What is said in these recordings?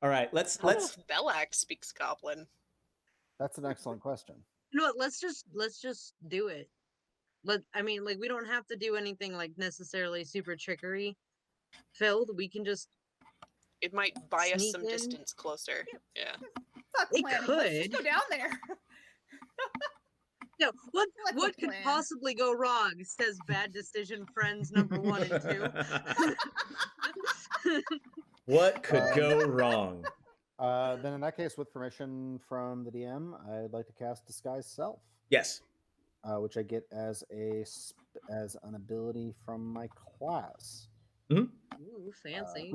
All right, let's. I don't know if Belak speaks Goblin. That's an excellent question. You know what? Let's just do it. I mean, like, we don't have to do anything like necessarily super trickery filled. We can just. It might buy us some Sneak in. distance closer. Yeah. Thought It planning. could. Let's just go down there. No, what Let's could plan. possibly go wrong? Says bad decision friends number 1 and 2. What could go wrong? Then in that case, with permission from the DM, I'd like to cast Disguise Self, Yes. which I get as an ability from my class. Ooh, fancy.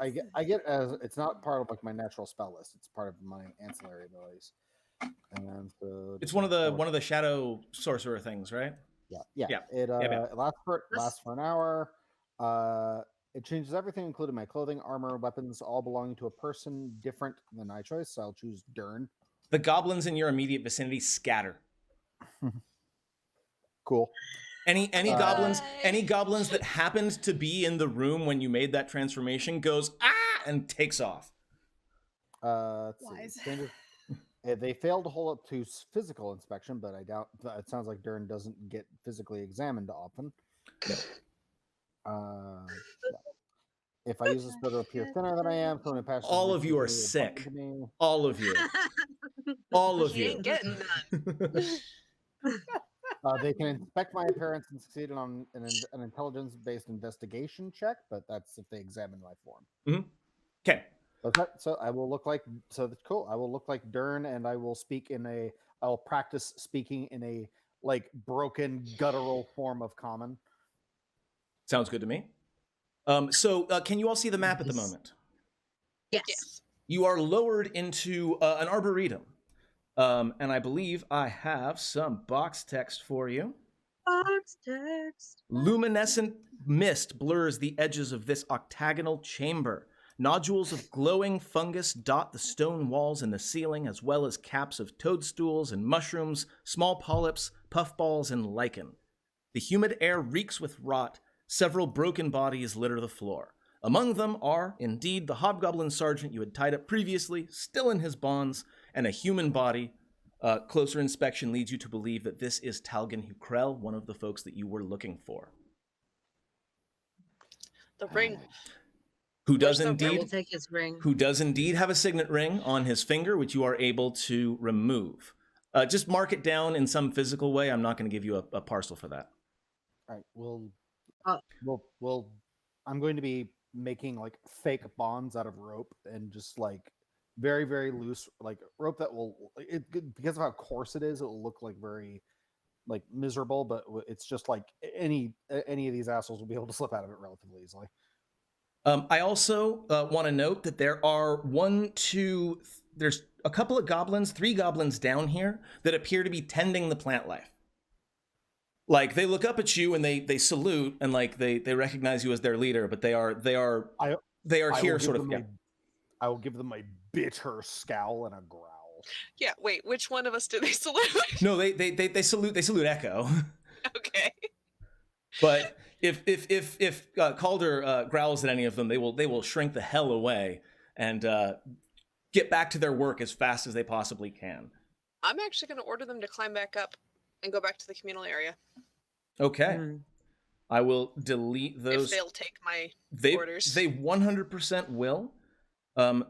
I get as it's not part of like my natural spell list. It's part of my ancillary abilities. And so It's one of the shadow sorcerer things, right? Yeah. It lasts for an hour. It changes everything, including my clothing, armor, weapons, all belonging to a person different than my choice. So I'll choose Dern. The goblins in your immediate vicinity scatter. Cool. Any goblins that happened to be in the room when you made that transformation goes and takes off. Wise. They failed to hold up to physical inspection, but I doubt. It sounds like Dern doesn't get physically examined often. If I use a spell to appear thinner than I am, someone passes. All of you are sick. All of you. All of He you. ain't getting none. They can inspect my appearance and succeed on an intelligence-based investigation check, but that's if they examine my form. Okay. So I will look like that's cool. I will look like Dern, and I will I'll practice speaking in a like broken guttural form of common. Sounds good to me. So can you all see the map at the moment? Yes. You are lowered into an arboretum. And I believe I have some box text for you. Box text. Luminescent mist blurs the edges of this octagonal chamber. Nodules of glowing fungus dot the stone walls and the ceiling, as well as caps of toadstools and mushrooms, small polyps, puffballs, and lichen. The humid air reeks with rot. Several broken bodies litter the floor. Among them are, indeed, the hobgoblin sergeant you had tied up previously, still in his bonds, and a human body. Closer inspection leads you to believe that this is Talgan Hukrell, one of the folks that you were looking for. The ring. Who does Where's the indeed We'll take his ring. who does indeed have a signet ring on his finger, which you are able to remove. Just mark it down in some physical way. I'm not going to give you a parcel for that. All right. I'm going to be making like fake bonds out of rope and just like very, very loose, like rope that will, because of how coarse it is, it will look like very like miserable, but it's just like any of these assholes will be able to slip out of it relatively easily. I also want to note that there's a couple of goblins, 3 goblins down here that appear to be tending the plant life. Like they look up at you and they salute and like they recognize you as their leader, but they are here sort of. I will give them my bitter scowl and a growl. Yeah, wait, which one of us do they salute? No, they salute Echo. Okay. But if Calder growls at any of them, they will shrink the hell away and get back to their work as fast as they possibly can. I'm actually going to order them to climb back up and go back to the communal area. Okay. I will delete those. If they'll take my orders. They 100% will. I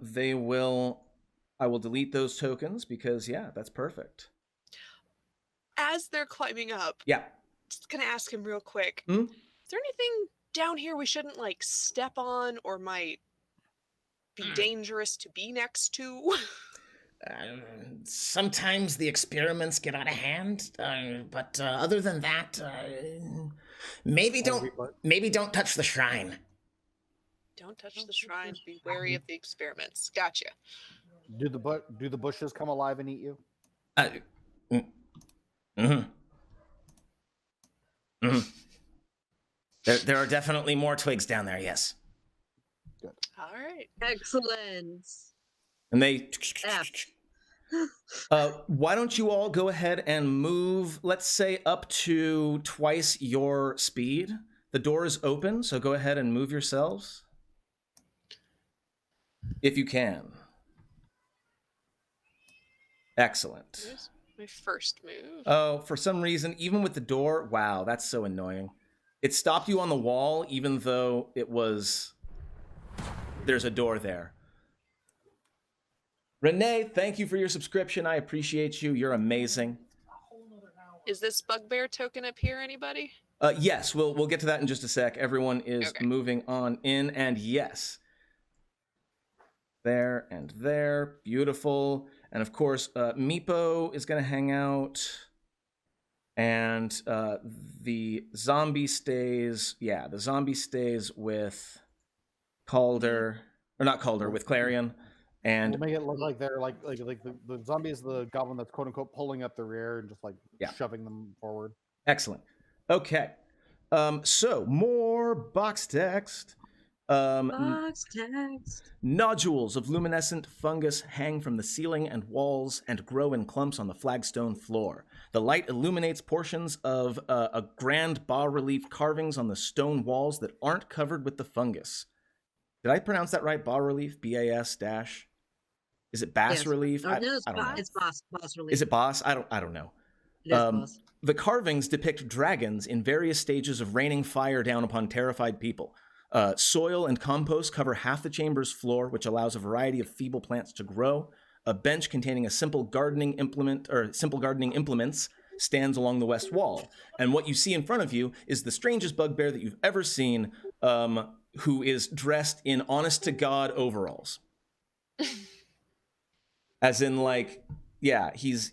will delete those tokens because, yeah, that's perfect. As they're climbing up, yeah, just gonna ask him real quick. Mm-hmm. Is there anything down here we shouldn't like step on or might be dangerous to be next to? Sometimes the experiments get out of hand, but other than that, maybe don't touch the shrine. Don't touch the shrine. Be wary of the experiments. Gotcha. Do the bushes come alive and eat you? There are definitely more twigs down there. Yes. Good. All right. Excellent. And they. Why don't you all go ahead and move? Let's say up to twice your speed. The door is open, so go ahead and move yourselves. if you can. Excellent. There's my first move. Oh, for some reason, even with the door, wow, that's so annoying. It stopped you on the wall, even though there's a door there. Renee, thank you for your subscription. I appreciate you. You're amazing. Is this bugbear token up here, anybody? Yes, we'll get to that in just a sec. Everyone is moving on in, and yes. There and there. Beautiful. And of course, Meepo is going to hang out. And the zombie stays... Yeah, the zombie stays with Calder. Or not Calder, with Clarion. And we'll make it look like they're like the zombie is the goblin that's quote unquote pulling up the rear and just like shoving them forward. Excellent. Okay. So more box text. Box text. Nodules of luminescent fungus hang from the ceiling and walls and grow in clumps on the flagstone floor. The light illuminates portions of a grand bas-relief carvings on the stone walls that aren't covered with the fungus. Did I pronounce that right? Bas-relief? B-A-S dash? Is it bas relief? No, I don't know. It's boss relief. Is it boss? I don't know. It is boss. The carvings depict dragons in various stages of raining fire down upon terrified people. Soil and compost cover half the chamber's floor, which allows a variety of feeble plants to grow. A bench containing a simple gardening implements stands along the west wall. And what you see in front of you is the strangest bugbear that you've ever seen, who is dressed in honest-to-God overalls. As in, like, yeah, he's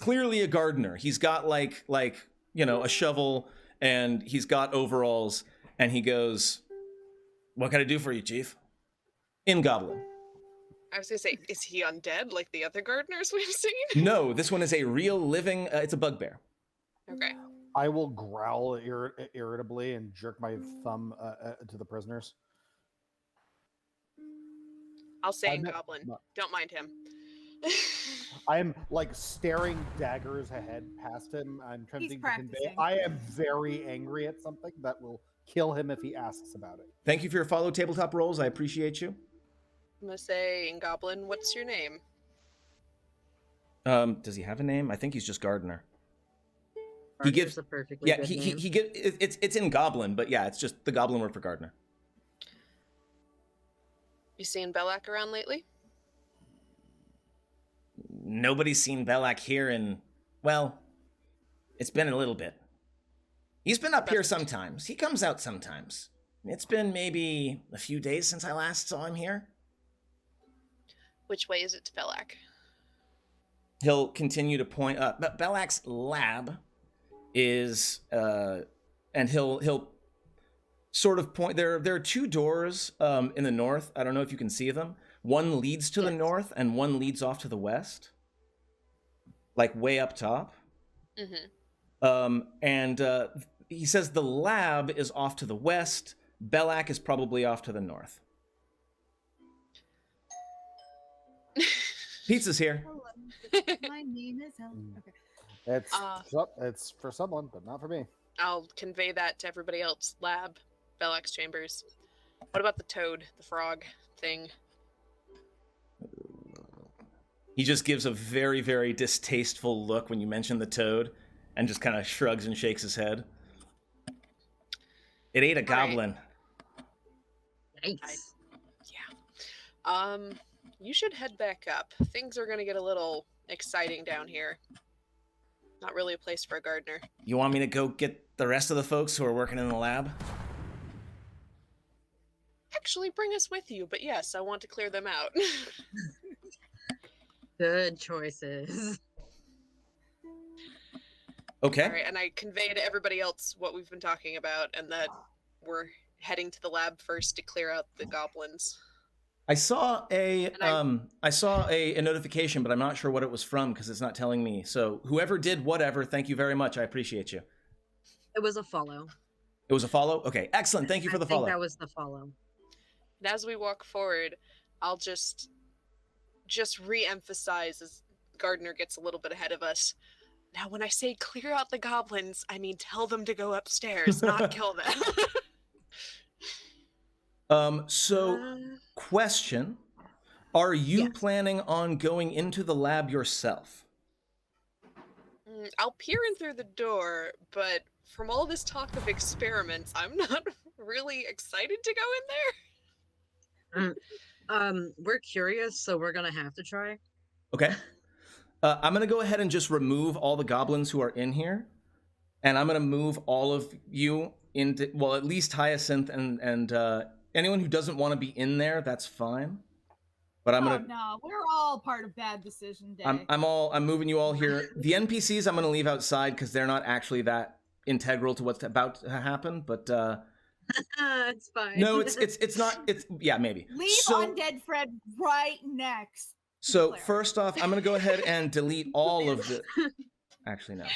clearly a gardener. He's got like a shovel, and he's got overalls, and he goes, "What can I do for you, Chief?" In Goblin. I was gonna say, is he undead like the other gardeners we've seen? No, this one is a real living. It's a bugbear. Okay. I will growl irritably and jerk my thumb to the prisoners. I'll say in Goblin. Don't mind him. I'm like staring daggers ahead past him. I'm trying to think to convey. I am very angry at something that will kill him if he asks about it. Thank you for your follow, Tabletop Rolls. I appreciate you. I'm gonna say in Goblin, what's your name? Does he have a name? I think he's just Gardener. He gives a perfectly good name. he gives it's in Goblin, but yeah, it's just the Goblin word for Gardener. You seen Belak around lately? Nobody's seen Belak here in, well, it's been a little bit. He's been up here sometimes. He comes out sometimes. It's been maybe a few days since I last saw him here. Which way is it to Belak? He'll continue to point up. But Belak's lab is, and he'll sort of point. There are two doors in the north. I don't know if you can see them. One leads to the north, and one leads off to the west, like way up top. Mm-hmm. And he says the lab is off to the west. Belak is probably off to the north. Pizza's here. Hello. My name is Helen. Okay. It's for someone, but not for me. I'll convey that to everybody else. Lab, Belak's chambers. What about the toad, the frog thing? He just gives a very, very distasteful look when you mention the toad, and just kind of shrugs and shakes his head. It ate a goblin. Yikes. Yeah. You should head back up. Things are gonna get a little exciting down here. Not really a place for a gardener. You want me to go get the rest of the folks who are working in the lab? Actually, bring us with you, but yes, I want to clear them out. Good choices. Okay. All right, and I convey to everybody else what we've been talking about, and that we're heading to the lab first to clear out the goblins. I saw a notification, but I'm not sure what it was from because it's not telling me. So whoever did whatever, thank you very much. I appreciate you. It was a follow. It was a follow? Okay, excellent. Thank you for the follow. I think that was the follow. And as we walk forward, I'll just re-emphasize as Gardner gets a little bit ahead of us. Now, when I say clear out the goblins, I mean tell them to go upstairs, not kill them. So, question: are you Yes. planning on going into the lab yourself? I'll peer in through the door, but from all this talk of experiments, I'm not really excited to go in there. We're curious, so we're gonna have to try. Okay. I'm gonna go ahead and just remove all the goblins who are in here, and I'm gonna move all of you into, well, at least Hyacinth and anyone who doesn't want to be in there. That's fine. But I'm gonna. No, we're all part of Bad Decision Day. I'm moving you all here. The NPCs I'm gonna leave outside because they're not actually that integral to what's about to happen. But It's fine. no, it's not. It's yeah, maybe. Leave So, Undead Fred right next. So Claire. first off, I'm going to go ahead and delete all of the... Actually, no.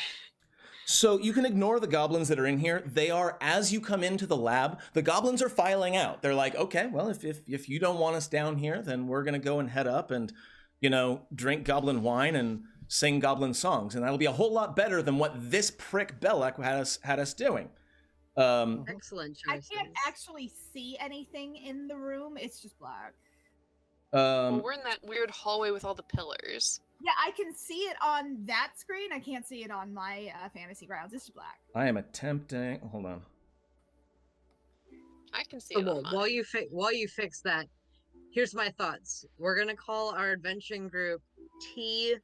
So you can ignore the goblins that are in here. They are, as you come into the lab, the goblins are filing out. They're like, okay, well, if you don't want us down here, then we're going to go and head up and, drink goblin wine and sing goblin songs. And that'll be a whole lot better than what this prick Belak had us doing. Excellent I choices. can't actually see anything in the room. It's just black. Well, we're in that weird hallway with all the pillars. Yeah, I can see it on that screen. I can't see it on my fantasy grounds. It's just black. I am attempting... Hold on. I can see So, it on mine. while you fix that, here's my thoughts. We're gonna call our adventuring group TBDD.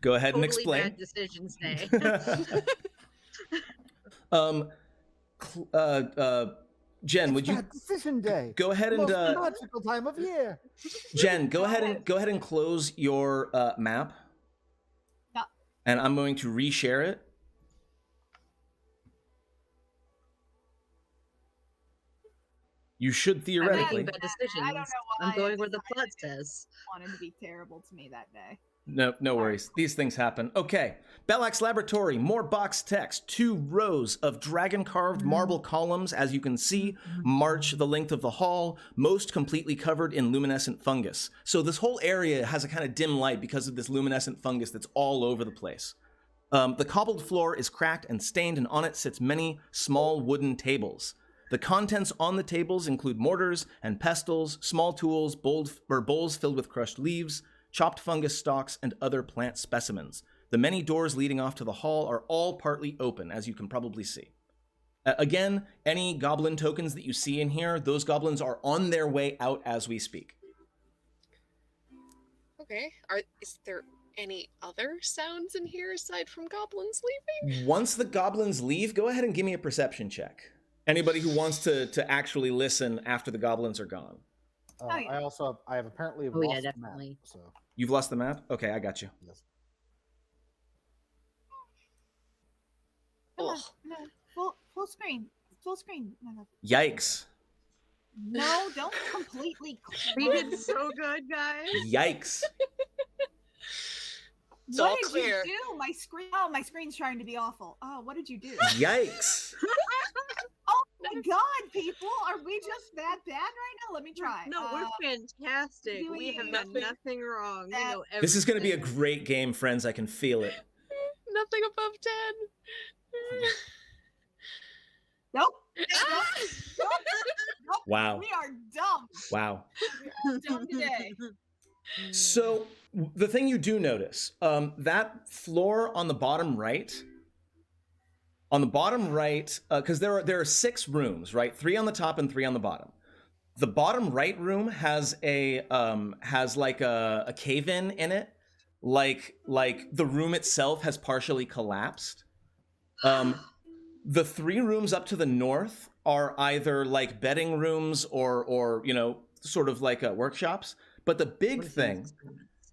Go ahead and Totally explain. Bad Decisions Day. Jen, would you Bad Decision Day. go ahead and Most magical time of year. Jen, go ahead and close your map. Yeah. And I'm going to reshare it. You should I'm theoretically. making bad decisions. I don't know why I'm going I where the plot decided says. Wanted to be terrible to me that day. No worries. These things happen. Okay. Belak's laboratory, more box text, 2 rows of dragon-carved marble columns, as you can see, march the length of the hall, most completely covered in luminescent fungus. So this whole area has a kind of dim light because of this luminescent fungus that's all over the place. The cobbled floor is cracked and stained, and on it sits many small wooden tables. The contents on the tables include mortars and pestles, small tools, bowls filled with crushed leaves, chopped fungus stalks, and other plant specimens. The many doors leading off to the hall are all partly open, as you can probably see. Again, any goblin tokens that you see in here, those goblins are on their way out as we speak. Okay. Is there any other sounds in here aside from goblins leaving? Once the goblins leave, go ahead and give me a perception check. Anybody who wants to actually listen after the goblins are gone. I have apparently Oh, yeah, lost the map, definitely. so You've lost the map? Okay, I got you. yes. Come on, Ugh. no, full screen. Full screen. No, Yikes. no, don't completely. We did so good, guys. Yikes. It's What all did clear. you do? My screen. Oh, my screen's trying to be awful. Oh, what did you do? Yikes. Oh my God, people, are we just that bad right now? Let me try. No, we're fantastic. do We have we- done nothing wrong. We that- know This is going to be a everything. great game, friends. I can feel it. Nothing above 10. Nope. Wow. We are dumb. Wow. Dumb today. So the thing you do notice, that floor on the bottom right, because there are 6 rooms, right? 3 on the top and 3 on the bottom. The bottom right room has like a cave-in in it, like the room itself has partially collapsed. The 3 rooms up to the north are either like bedding rooms or sort of like workshops. But the big thing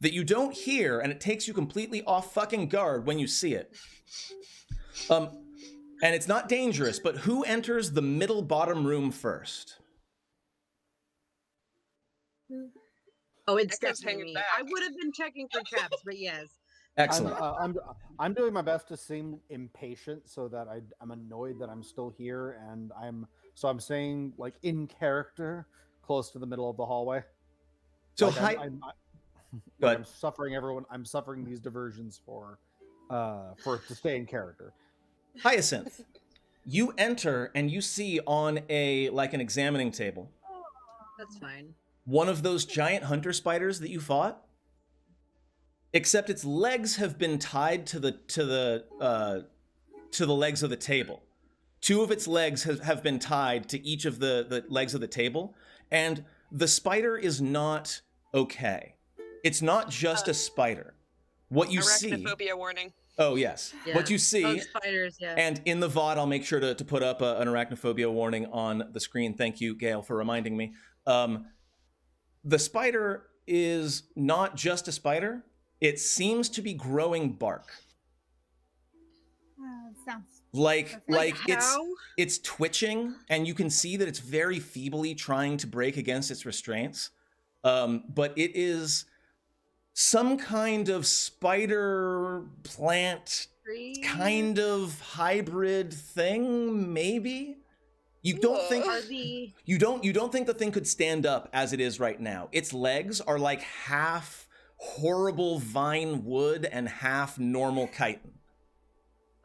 that you don't hear, and it takes you completely off fucking guard when you see it, and it's not dangerous, but who enters the middle bottom room first? Oh, it's Echo's definitely hanging me. back. I would have been checking for traps, but yes. Excellent. I'm doing my best to seem impatient so that I'm annoyed that I'm still here, and I'm staying like in character, close to the middle of the hallway. So Like, hi. Go ahead. I'm suffering these diversions to stay in character. Hyacinth, You enter and you see on an examining table That's fine. one of those giant hunter spiders that you fought, except its legs have been tied to the legs of the table. Two of its legs have been tied to each of the legs of the table, and the spider is not okay. It's not just a spider. What you see... Arachnophobia warning. Oh, yes. Yeah. What you see... Oh, spiders, yeah. And in the VOD, I'll make sure to put up an arachnophobia warning on the screen. Thank you, Gail, for reminding me. The spider is not just a spider. It seems to be growing bark. Sounds Like how? it's twitching, and you can see that it's very feebly trying to break against its restraints. But it is some kind of spider plant Tree? kind of hybrid thing, maybe? You don't think Are the you don't think the thing could stand up as it is right now. Its legs are like half horrible vine wood and half normal chitin.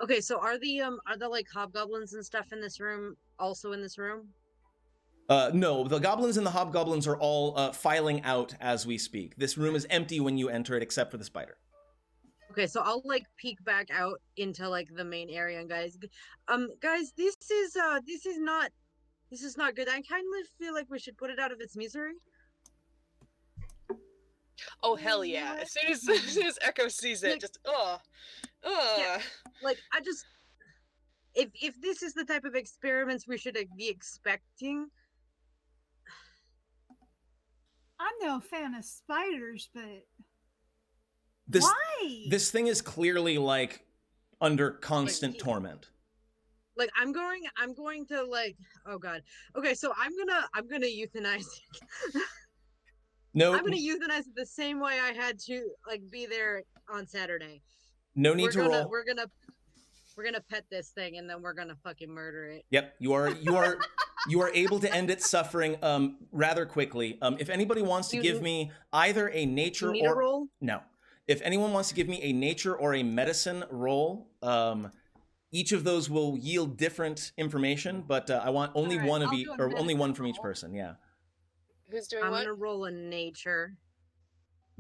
okay? So are the like hobgoblins and stuff in this room also in this room? No, the goblins and the hobgoblins are all filing out as we speak. This room is empty when you enter it, except for the spider. Okay, so I'll like peek back out into like the main area, and guys, this is not good. I kind of feel like we should put it out of its misery. Oh hell yeah! As soon as Echo sees it, Like- just Yeah. Like I just, if this is the type of experiments we should be expecting, I'm no fan of spiders, but This why? this thing is clearly like under constant Like, torment. like I'm going to like, oh god. Okay, so I'm gonna euthanize it. No, I'm gonna euthanize it the same way I had to like be there on Saturday. no need to roll. We're gonna pet this thing, and then we're gonna fucking murder it. Yep, you are able to end its suffering rather quickly. If anybody wants to give me either a nature You need a or roll? no, if anyone wants to give me a nature or a medicine roll, each of those will yield different information. But I want only All right, one of I'll each, do a or only one medicine from each roll. person. Yeah. who's doing I'm what? gonna roll a nature.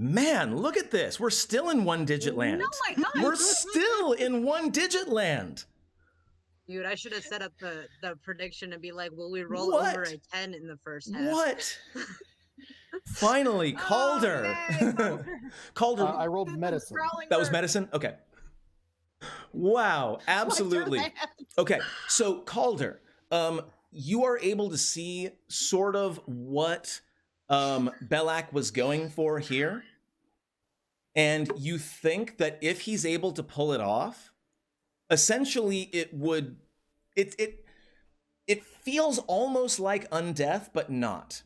Man, look at this. We're still in one digit land. Oh my god! We're still in one digit land. Dude, I should have set up the prediction and be like, will we roll What? over a 10 in the first half? What? Finally, Calder. Oh, yay, Calder. Calder, I rolled medicine. Growling that was bird. medicine? Okay. Wow, absolutely. What's your land? Okay, so Calder, you are able to see sort of what Belak was going for here. And you think that if he's able to pull it off, essentially it feels almost like undeath, but not.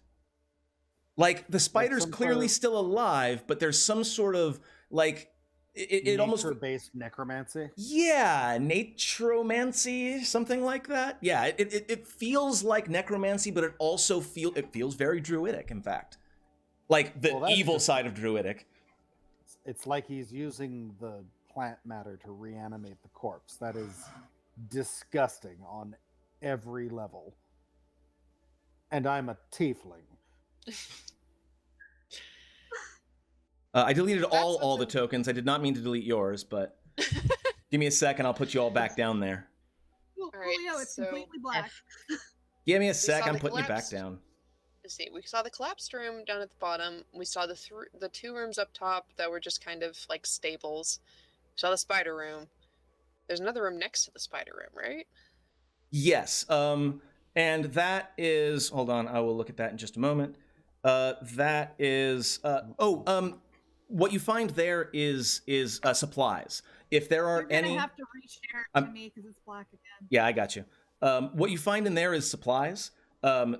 Like the spider's some clearly sort of- still alive, but there's some sort of like it almost nature-based necromancy. yeah, naturomancy, something like that. Yeah, it feels like necromancy, but it also feels very druidic, in fact. Like the Well, that's evil just- side of druidic. It's like he's using the plant matter to reanimate the corpse. That is disgusting on every level. And I'm a tiefling. I deleted That's all the something- tokens. I did not mean to delete yours, but give me a second. I'll put you all back down there. Oh, right, Julio, it's so- completely black. Give me a sec. saw I'm the putting you back collapse. down. Let's see. We saw the collapsed room down at the bottom. We saw the two rooms up top that were just kind of like stables. We saw the spider room. There's another room next to the spider room, right? Yes. And that is. Hold on. I will look at that in just a moment. That is. What you find there is supplies. If there are You're gonna any. have to reshare it to I'm- me because it's black again. Yeah, I got you. What you find in there is supplies.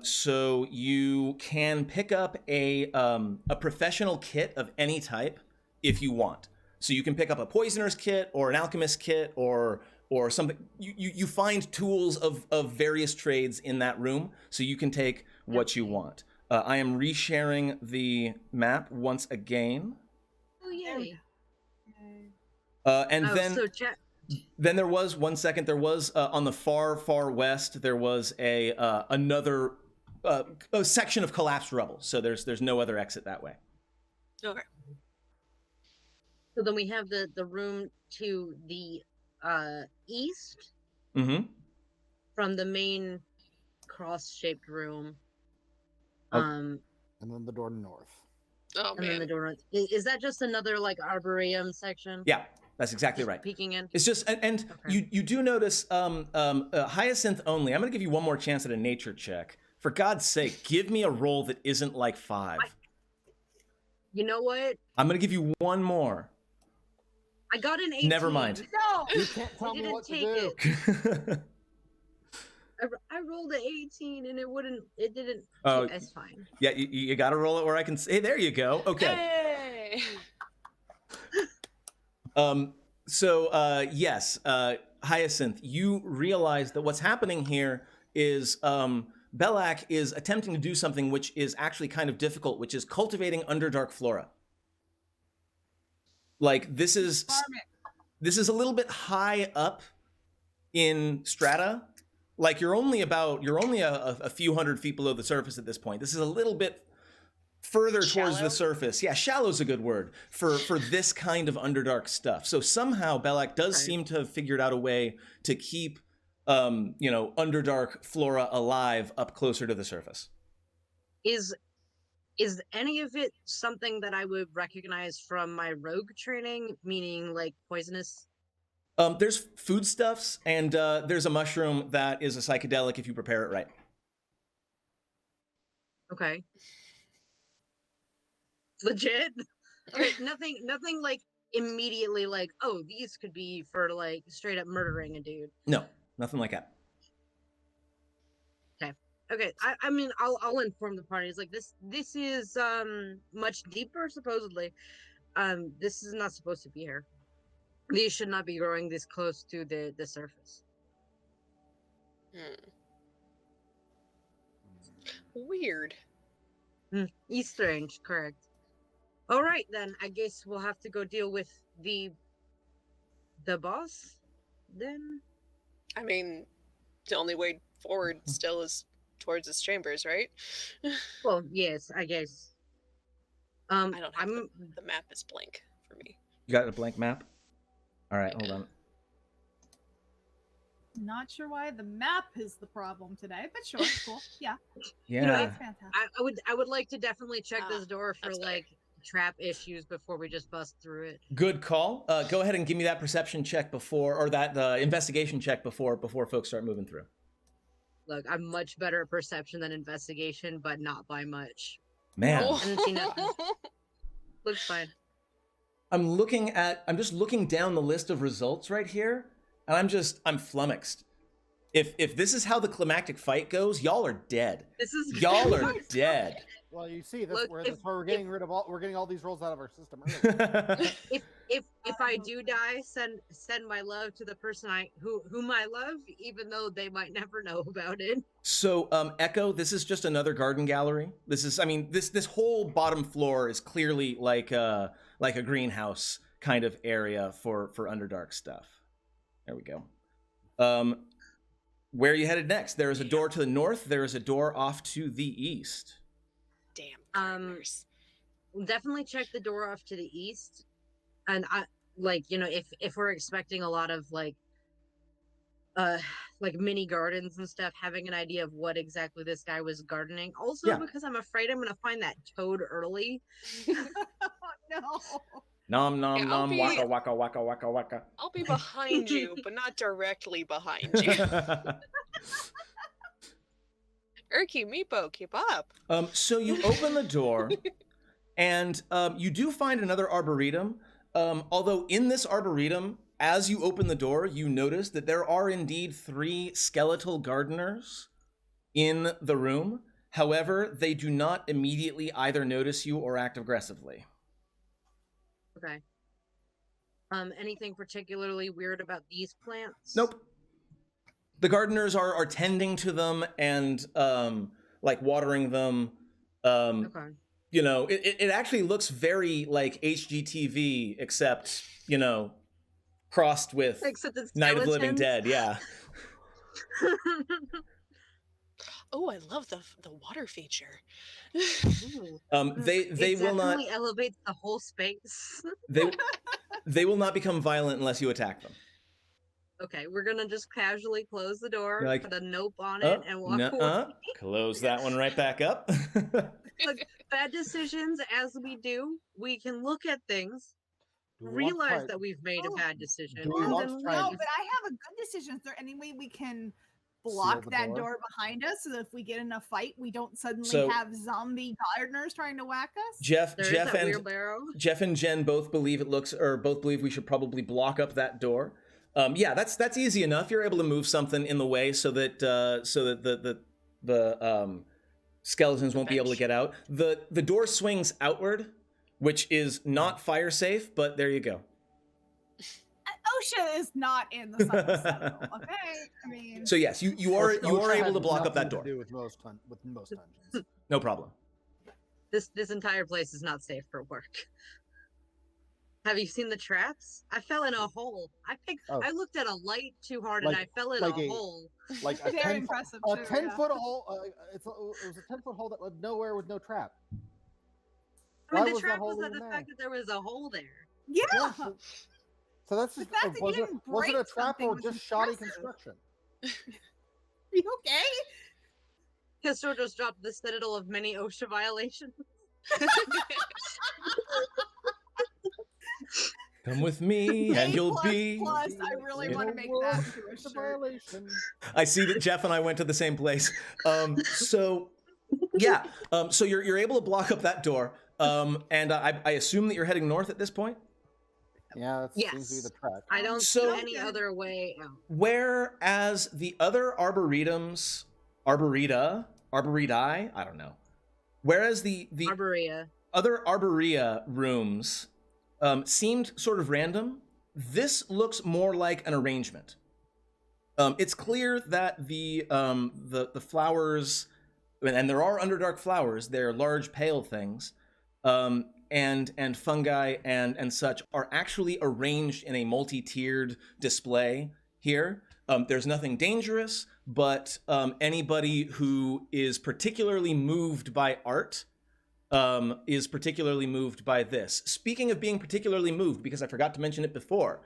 So you can pick up a professional kit of any type if you want. So you can pick up a poisoner's kit or an alchemist kit or something. You find tools of various trades in that room, so you can take what you want. I am resharing the map once again, Oh There we yay! go. and Oh, then so chat. Then there was 1 second. There was on the far west. There was another a section of collapsed rubble. So there's no other exit that way. Okay. So then we have the room to the east Mm-hmm. from the main cross-shaped room. Oh. And then the door north. Oh And then the man. door north. Is that just another like arboretum section? Yeah, that's exactly Just right. peeking in. It's just, and Okay. you do notice hyacinth only. I'm going to give you one more chance at a nature check. For God's sake, give me a roll that isn't like 5. You know what? I'm going to give you one more. I got an 18. Never mind. No. You can't tell me didn't what to take do. it. I rolled an 18 and it didn't. Oh. It's fine. Yeah, you got to roll it where I can say, there you go. Okay. Hey. So yes, Hyacinth, you realize that what's happening here is Belak is attempting to do something which is actually kind of difficult, which is cultivating Underdark flora. Like this is a little bit high up in strata. Like you're only a few hundred feet below the surface at this point. This is a little bit further towards Shallow? the surface. Yeah, shallow's a good word for this kind of Underdark stuff. So somehow Belak does Right. seem to have figured out a way to keep Underdark flora alive up closer to the surface. Is any of it something that I would recognize from my rogue training, meaning like poisonous? There's foodstuffs and there's a mushroom that is a psychedelic if you prepare it right. Okay. Legit? Okay, nothing like immediately like, oh, these could be for like straight up murdering a dude. No, nothing like that. Okay, I mean I'll inform the parties like this is much deeper supposedly. This is not supposed to be here. These should not be growing this close to the surface. Weird. He's strange, correct. All right then, I guess we'll have to go deal with the boss then. I mean, the only way forward still is towards his chambers, right? Well, yes, I guess. I don't have I'm the map is blank for me. You got a blank map? All right, hold on. Not sure why the map is the problem today, but sure, cool. Yeah, Yeah. You know, that's fantastic. I would like to definitely check Ah, this door for that's better. like trap issues before we just bust through it. Good call. Go ahead and give me that perception check before, or that investigation check before folks start moving through. Look, I'm much better at perception than investigation, but not by much. Man, Oh. I didn't see nothing. Looks fine. I'm just looking down the list of results right here, and I'm flummoxed. If this is how the climactic fight goes, y'all are dead. This is Y'all are dead. Well, you see, Look, that's why we're getting all these rolls out of our system early. If I do die, send my love to the person whom I love, even though they might never know about it. So, Echo, this is just another garden gallery. This whole bottom floor is clearly like a greenhouse kind of area for Underdark stuff. There we go. Where are you headed next? There is a door to the north. There is a door off to the east. Damn. Gardeners. Definitely check the door off to the east, and I if we're expecting a lot of like mini gardens and stuff, having an idea of what exactly this guy was gardening. Also, Yeah. because I'm afraid I'm gonna find that toad early. No. Nom nom Yeah, nom waka waka waka waka waka. I'll be behind you, but not directly behind you. Erky, Meepo, keep up. So you open the door, and you do find another arboretum. Although in this arboretum, as you open the door, you notice that there are indeed 3 skeletal gardeners in the room. However, they do not immediately either notice you or act aggressively. Okay. Anything particularly weird about these plants? Nope. The gardeners are tending to them and like watering them. Okay. You know, it actually looks very like HGTV, except, you know, crossed with Except it's Night of the Living skeletons. Dead. Yeah. Oh, I love the water feature. Ooh. They It will not definitely elevates the whole space. they will not become violent unless you attack them. Okay, we're gonna just casually close the door, You're like, put a nope on it, and walk away. nuh-uh. Close that one right back up. Look, bad decisions, as we do, we can look at things, Do we want to realize try- that we've made a Oh. bad decision, Do we and want then to try No, and- but I have a good decision. Is there any way we can block the that door? door behind us so that if we get in a fight, we don't suddenly So- have zombie gardeners trying to whack us? Jeff there is Jeff that and wheelbarrow. Jeff and Jen both believe we should probably block up that door. Yeah, that's easy enough. You're able to move something in the way so that the skeletons won't be able to get out. The door swings outward, which is not fire safe, but there you go. OSHA is not in the Sunless Citadel, okay? I mean, So yes, you are OSHA able to has block up that nothing to door. do with most dungeons. No problem. This entire place is not safe for work. Have you seen the traps? I fell in a hole. Oh. I looked at a light too hard and I Like- fell in like a a- hole. Like a very 10 impressive. a too, 10 yeah. foot hole. It was a 10-foot hole that led nowhere with no trap. I mean, Why the was that trap hole was at even the there? fact that there was a hole there. Yeah. Yeah, so that's The just, fact that you was it didn't was it a break trap something or was just shoddy impressive. construction? You okay? Kistor just dropped the citadel of many OSHA violations. Come with me and A you'll plus be. plus. I really Yeah. want to make that into a It's a shirt. violation. I see that Jeff and I went to the same place. So you're able to block up that door. And I assume that you're heading north at this point. Yeah, that seems to be Yes. the track. I don't So- see any other way out. Whereas the other arboretums, arboreti, I don't know. Whereas the Arborea. other arborea rooms seemed sort of random, this looks more like an arrangement. It's clear that the flowers, and there are Underdark flowers, they're large pale things, and fungi and such are actually arranged in a multi-tiered display here. There's nothing dangerous, but anybody who is particularly moved by art is particularly moved by this. Speaking of being particularly moved, because I forgot to mention it before,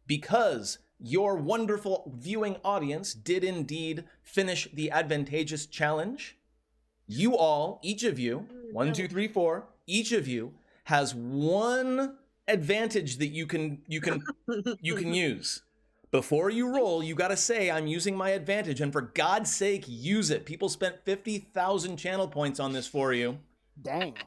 because your wonderful viewing audience did indeed finish the advantageous challenge, you all, each of you, 1, 2, 3, 4, each of you has one advantage that you can use. Before you roll, you gotta say, I'm using my advantage, and for God's sake, use it. People spent 50,000 channel points on this for you Dang.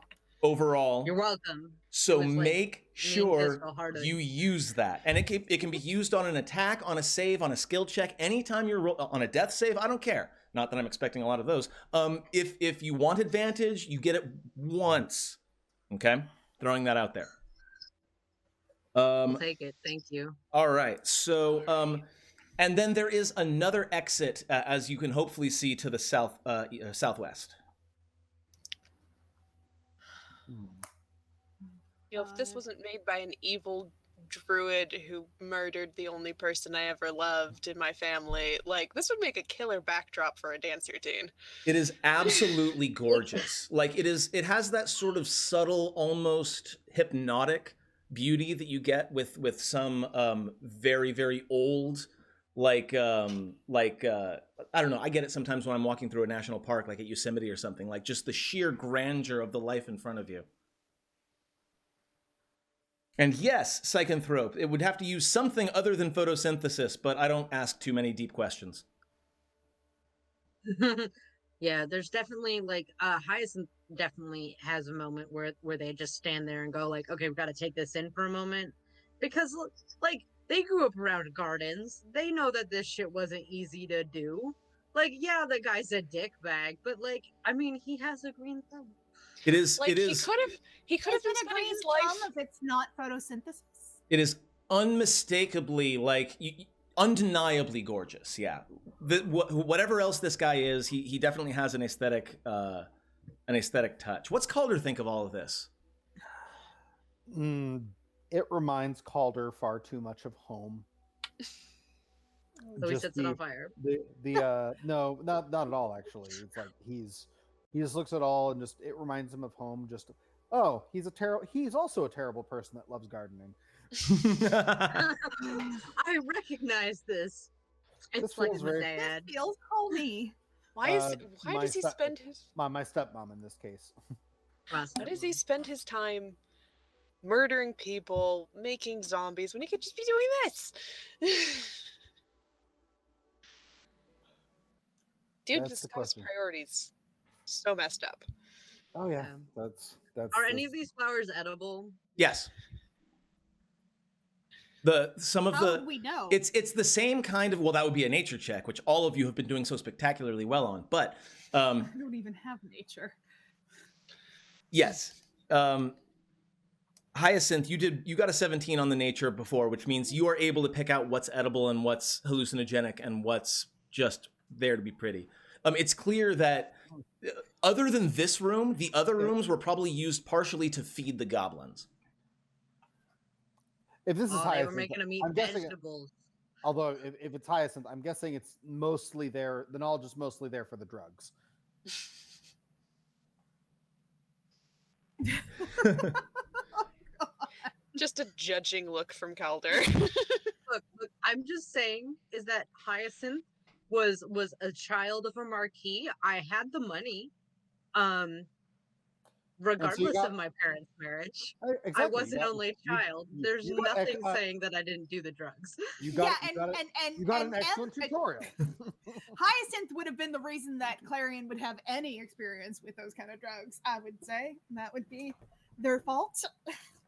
overall. You're welcome. So It was like make sure Disco harder. you use that. And it can be used on an attack, on a save, on a skill check, anytime you're on a death save, I don't care. Not that I'm expecting a lot of those. If you want advantage, you get it once. Okay? Throwing that out there. I'll take it. Thank you. All right. So, and then there is another exit, as you can hopefully see to the southwest. You know, if this wasn't made by an evil druid who murdered the only person I ever loved in my family, like, this would make a killer backdrop for a dance routine. It is absolutely gorgeous. Like it has that sort of subtle, almost hypnotic beauty that you get with some very, very old, I don't know, I get it sometimes when I'm walking through a national park, like at Yosemite or something, like just the sheer grandeur of the life in front of you. And yes, Psychonthrope, it would have to use something other than photosynthesis, but I don't ask too many deep questions. Yeah, there's definitely like Hyacinth definitely has a moment where they just stand there and go like, okay, we've got to take this in for a moment, because like they grew up around gardens. They know that this shit wasn't easy to do. Like, yeah, the guy's a dick bag, but like, I mean, he has a green thumb. It is. Like, it is. he could have Is been it a spending green his life. thumb if it's not photosynthesis? It is unmistakably, like, undeniably gorgeous. Yeah. Whatever else this guy is, he definitely has an aesthetic touch. What's Calder think of all of this? It reminds Calder far too much of home. So he Just sets it on fire. No, not at all. Actually, it's like he just looks at all and just it reminds him of home. Just he's also a terrible person that loves gardening. I recognize this. It's This like feels my very- dad. This feels homey. Why my does he sta- spend his my stepmom in this case. why does he spend his time murdering people, making zombies when he could just be doing this? Dude, That's the discuss question. priorities. So messed up. Oh yeah, Yeah. that's. Are any of these flowers edible? Yes. Some of How the would we know? it's the same kind of, well, that would be a nature check, which all of you have been doing so spectacularly well on. But I don't even have nature. yes, Hyacinth, you got a 17 on the nature before, which means you are able to pick out what's edible and what's hallucinogenic and what's just there to be pretty. It's clear that other than this room, the other rooms were probably used partially to feed the goblins. If this is Oh, they Hyacinth, were making them eat I'm guessing. vegetables. Although if it's Hyacinth, I'm guessing it's mostly there. The knowledge is mostly there for the drugs. Just a judging look from Calder. Look, I'm just saying is that Hyacinth was a child of a marquis. I had the money. Regardless got- of my parents' marriage. Exactly. I was an only child. There's you got nothing saying that I didn't do the drugs. You got, yeah, you got, and you got and an excellent tutorial. Hyacinth would have been the reason that Clarion would have any experience with those kind of drugs. I would say that would be their fault.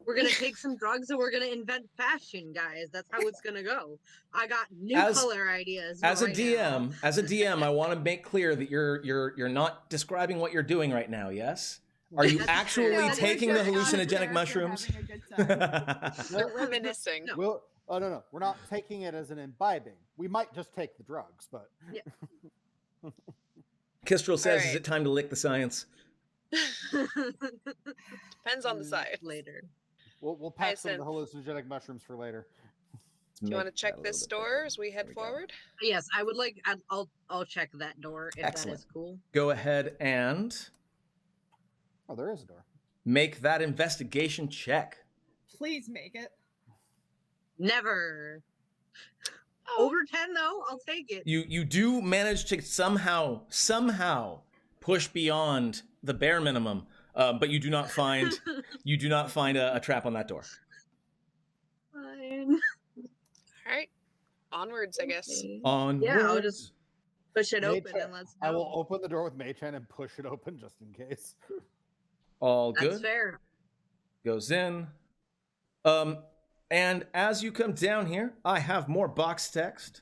We're gonna take some drugs and we're gonna invent fashion, guys. That's how it's gonna go. I got new As- color ideas. As a right DM, now. as a DM, I want to make clear that you're not describing what you're doing right now. Yes. Are you That's actually true. taking the We're just out hallucinogenic there mushrooms? having a good time. They're reminiscing. No. No. We're not taking it as an imbibing. We might just take the drugs, but Kestrel says, All "Is right. it time to lick the science?" Depends on the side. Later. we'll pack some of the Hyacinth. hallucinogenic mushrooms for later. Do you want to check this door as we head There we go. forward? Yes, I would like. I'll check that door if Excellent. that is cool. Go ahead and Oh, there is a door. make that investigation check. Please make it. Never. Oh, Over 10 though, I'll take it. You do manage to somehow push beyond the bare minimum, but you do not find a trap on that door. Fine. all right. Onwards, I guess. Okay. On Yeah, I'll just push it Mage open hand- and let's I go. will open the door with Mage Hand and push it open just in case. all That's good. fair. Goes in. And as you come down here, I have more box text.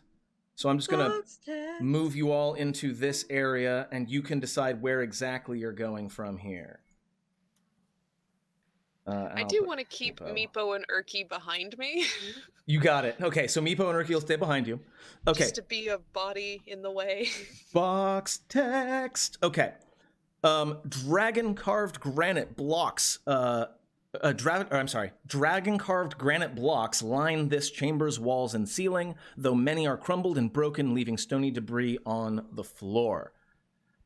So I'm just gonna Box text. move you all into this area, and you can decide where exactly you're going from here. And I I'll do put want to keep Meepo. Meepo and Urki behind me. You got it. Okay, so Meepo and Urki will stay behind you. Okay, Just to be a body in the way. box text. Okay, dragon carved granite blocks. Dragon carved granite blocks line this chamber's walls and ceiling, though many are crumbled and broken, leaving stony debris on the floor.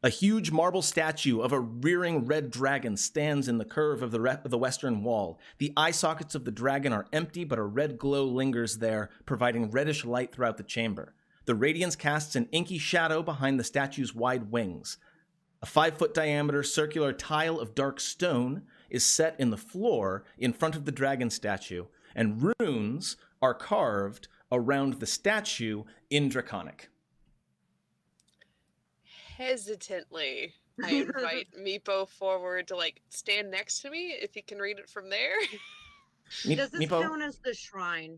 A huge marble statue of a rearing red dragon stands in the curve of the western wall. The eye sockets of the dragon are empty, but a red glow lingers there, providing reddish light throughout the chamber. The radiance casts an inky shadow behind the statue's wide wings. A 5-foot diameter circular tile of dark stone is set in the floor in front of the dragon statue, and runes are carved around the statue in Draconic. Hesitantly, I invite Meepo forward to stand next to me if he can read it from there. Does this Meepo? count as the shrine?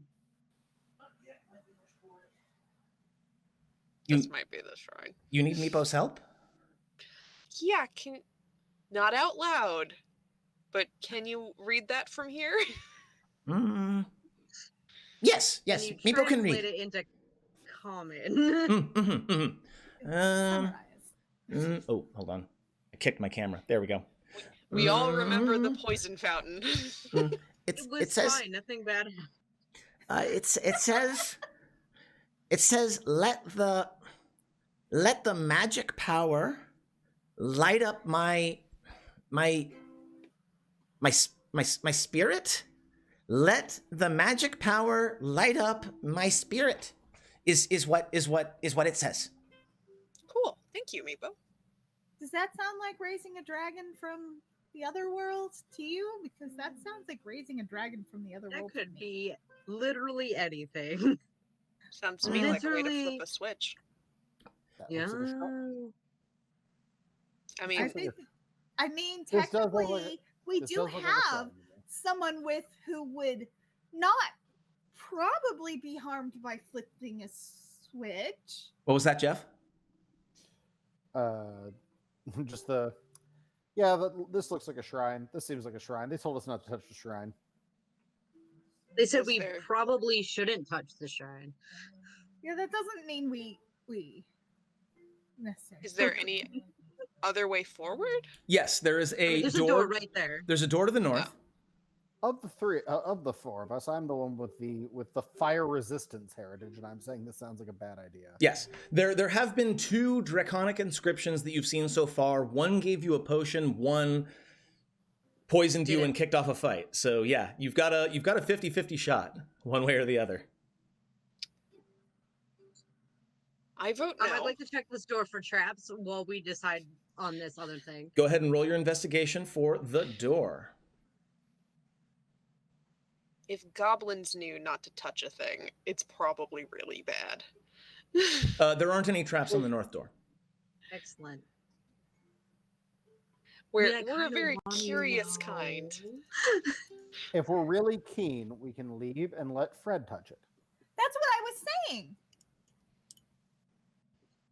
This might be the shrine. You need Meepo's help? Yeah, not out loud, but can you read that from here? Yes, Can you Meepo can translate read. it into common? Summarize. Oh, hold on. I kicked my camera. There we go. We all remember the poison fountain. it was says fine. Nothing bad. it says let the magic power light up my spirit. Let the magic power light up my spirit. Is what it says. Cool. Thank you, Meepo. Does that sound like raising a dragon from the other world to you? Because that sounds like raising a dragon from the other That world. could be literally anything. Sounds to me like a way to flip Literally. a switch. That Yeah. looks like a shot. I mean, I think. I mean, This does look like technically, we This do does look like a have shot to me. someone with who would not probably be harmed by flipping a switch. What was that, Jeff? Just this looks like a shrine. This seems like a shrine. They told us not to touch the shrine. They said Is we there- probably shouldn't touch the shrine. Yeah, that doesn't mean we necessarily. is there any other way forward? Yes, there is a There's door. a door right there. There's a door to the north. Of the four of us, I'm the one with the fire resistance heritage, and I'm saying this sounds like a bad idea. Yes, there have been 2 draconic inscriptions that you've seen so far. One gave you a potion, one poisoned you and kicked off a fight. So yeah, you've got a 50-50 shot, one way or the other. I vote no. I'd like to check this door for traps while we decide on this other thing. Go ahead and roll your investigation for the door. If goblins knew not to touch a thing, it's probably really bad. There aren't any traps on the north door. Excellent. We're, I mean, I we're a kinda very wanna curious know. kind. If we're really keen, we can leave and let Fred touch it. That's what I was saying.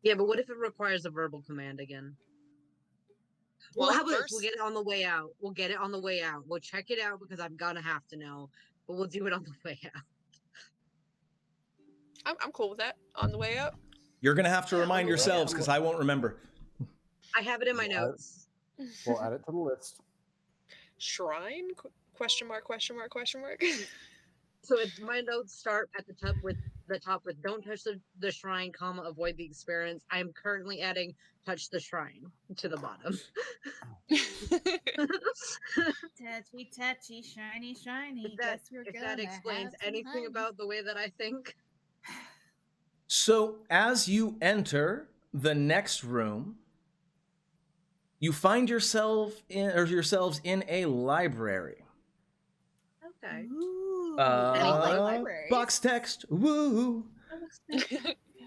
Yeah, but what if it requires a verbal command again? Well, how about this? We'll first- get it on the way out. We'll get it on the way out. We'll check it out because I'm gonna have to know, but we'll do it on the way out. I'm cool with that. On the way up. You're gonna have to remind well, yourselves because I won't remember. I have it in my Yeah. notes. We'll add it to the list. Shrine? Question mark, question mark, question mark. So if my notes start at the top with don't touch the shrine, comma, avoid the experience. I am currently adding touch the shrine to the bottom. Touchy, touchy, shiny, shiny. If that, Guess we're if gonna that explains have some anything fun. about the way that I think. So as you enter the next room, you find yourselves in a library. Okay. Ooh, libraries? Box text, woo.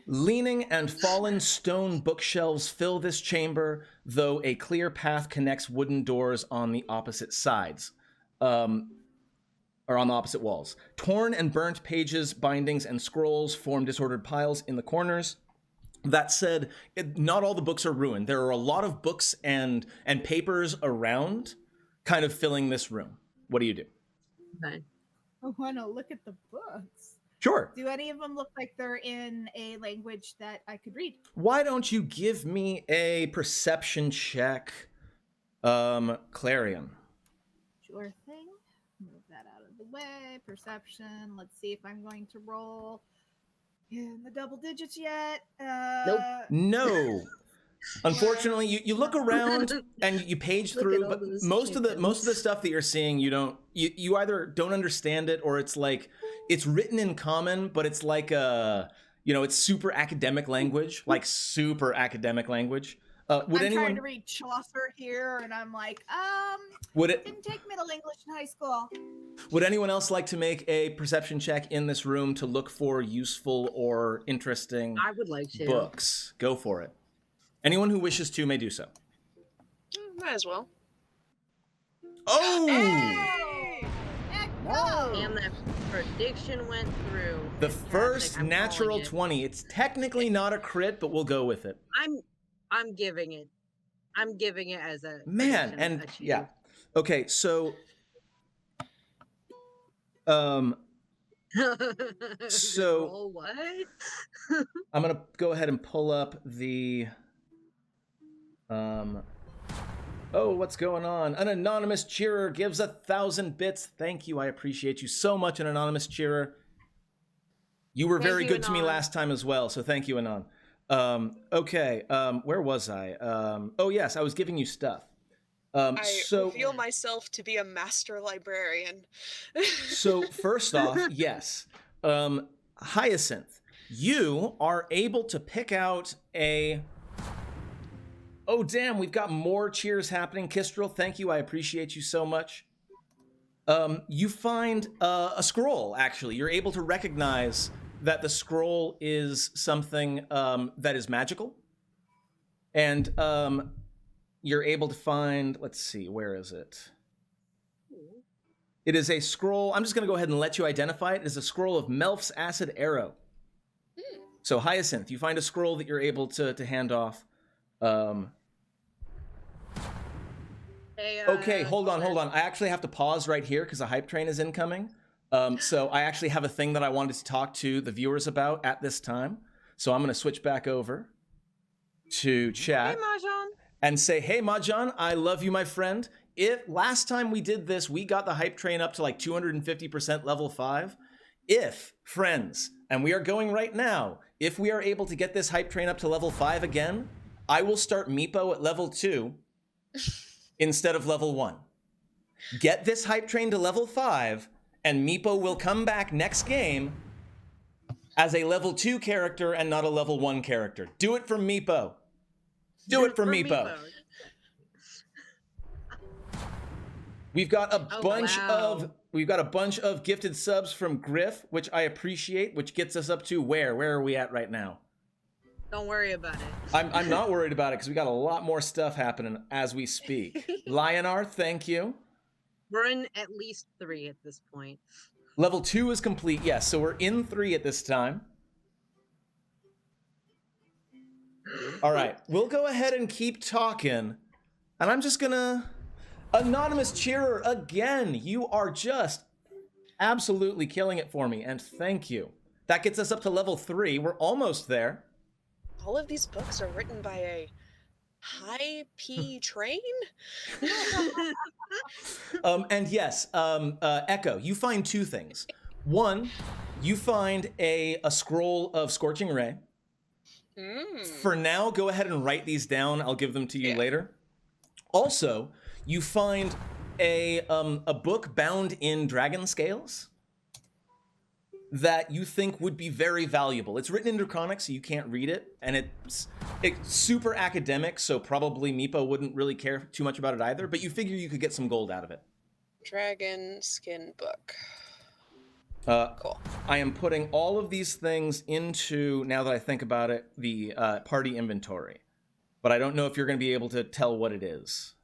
Leaning and fallen stone bookshelves fill this chamber, though a clear path connects wooden doors on the opposite sides, or on the opposite walls. Torn and burnt pages, bindings, and scrolls form disordered piles in the corners. That said, not all the books are ruined. There are a lot of books and papers around, kind of filling this room. What do you do? Okay. I want to look at the books. Sure. Do any of them look like they're in a language that I could read? Why don't you give me a perception check, Clarion? Sure thing. Move that out of the way. Perception. Let's see if I'm going to roll in the double digits yet. No. Unfortunately, you look around and you page Look through, at all but those most of the chickens. stuff that you're seeing, you either don't understand it or it's like it's written in common, but it's like it's super academic language, like super academic language. Would I'm anyone trying to read Chaucer here, and I'm like, would it didn't take Middle English in high school. would anyone else like to make a perception check in this room to look for useful or interesting I would like to. books? Go for it. Anyone who wishes to may do so. Might as well. Oh! Hey! Heck no! And that prediction went through. The Fantastic. first I'm natural calling it. 20. It's technically not a crit, but we'll go with it. I'm giving it. I'm giving it as a Man, prediction and achieved. yeah. Okay, so So- Roll what? I'm going to go ahead and pull up the Oh, what's going on? An anonymous cheerer gives 1,000 bits. Thank you. I appreciate you so much, an anonymous cheerer. You were Thank very you, good to me Anon. last time as well, so thank you, Anon. Okay, where was I? Oh, yes, I was giving you stuff. I So, feel myself to be a master librarian. so first off, yes. Hyacinth, you are able to pick out a... Oh, damn, we've got more cheers happening. Kistrel, thank you. I appreciate you so much. You find a scroll, actually. You're able to recognize that the scroll is something that is magical. And you're able to find... Let's see, where is it? It is a scroll. I'm just going to go ahead and let you identify it. It is a scroll of Melf's Acid Arrow. So, Hyacinth, you find a scroll that you're able to hand off. Hey, Okay, hold on. I actually have to pause right here because a hype train is incoming. So I actually have a thing that I wanted to talk to the viewers about at this time. So I'm going to switch back over to chat Hey, Mahjong. and say, hey, Mahjong, I love you, my friend. If last time we did this, we got the hype train up to like 250% level 5. If, friends, and we are going right now, if we are able to get this hype train up to level 5 again, I will start Meepo at level 2 instead of level 1. Get this hype train to level 5, and Meepo will come back next game as a level 2 character and not a level 1 character. Do it for Meepo. Do it for Meepo. We've got a bunch of gifted subs from Griff, which I appreciate, which gets us up to where? Where are we at right now? Don't worry about it. I'm not worried about it because we got a lot more stuff happening as we speak. Lionar, thank you. We're in at least 3 at this point. Level 2 is complete, yes, so we're in 3 at this time. All right, we'll go ahead and keep talking, and I'm just gonna... Anonymous cheerer, again, you are just absolutely killing it for me, and thank you. That gets us up to level 3. We're almost there. All of these books are written by a high P train? And yes, Echo, you find 2 things. One, you find a scroll of Scorching Ray. For now, go ahead and write these down. I'll give them to you later. Also, you find a book bound in dragon scales that you think would be very valuable. It's written in Draconic, so you can't read it, and it's super academic, so probably Meepo wouldn't really care too much about it either, but you figure you could get some gold out of it. Dragon skin book. Cool. I am putting all of these things into, now that I think about it, the party inventory. But I don't know if you're going to be able to tell what it is.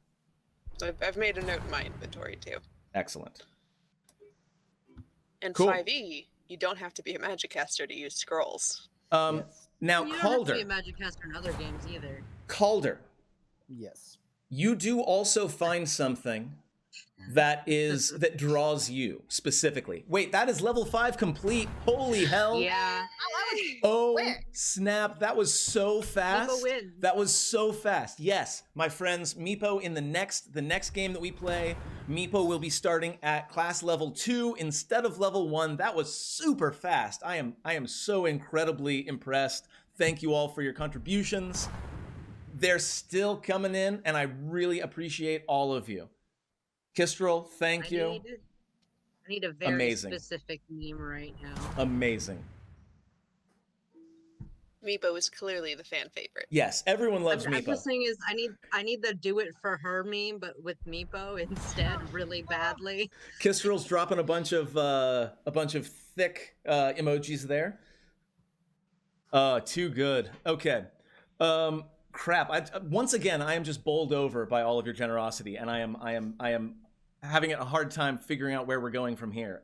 So I've made a note in my inventory too. Excellent. And Cool. 5e, you don't have to be a magic caster to use scrolls. Now, You don't have to Calder. be a magic caster in other games either. Calder, Yes. you do also find something that draws you specifically. Wait, that is level 5 complete. Holy hell. Yeah. Oh, Quick. snap. That was so fast. Meepo wins. That was so fast. Yes, my friends, Meepo in the next game that we play, Meepo will be starting at class level 2 instead of level 1. That was super fast. I am so incredibly impressed. Thank you all for your contributions. They're still coming in, and I really appreciate all of you. Kistrel, thank you. I need a very Amazing. specific meme right now. Amazing. Meepo is clearly the fan favorite. Yes, everyone loves I'm Meepo. just saying is I need the do it for her meme, but with Meepo instead, really badly. Kistrel's dropping a bunch of thick emojis there. Too good. Okay. Crap. Once again, I am just bowled over by all of your generosity, and I am having a hard time figuring out where we're going from here.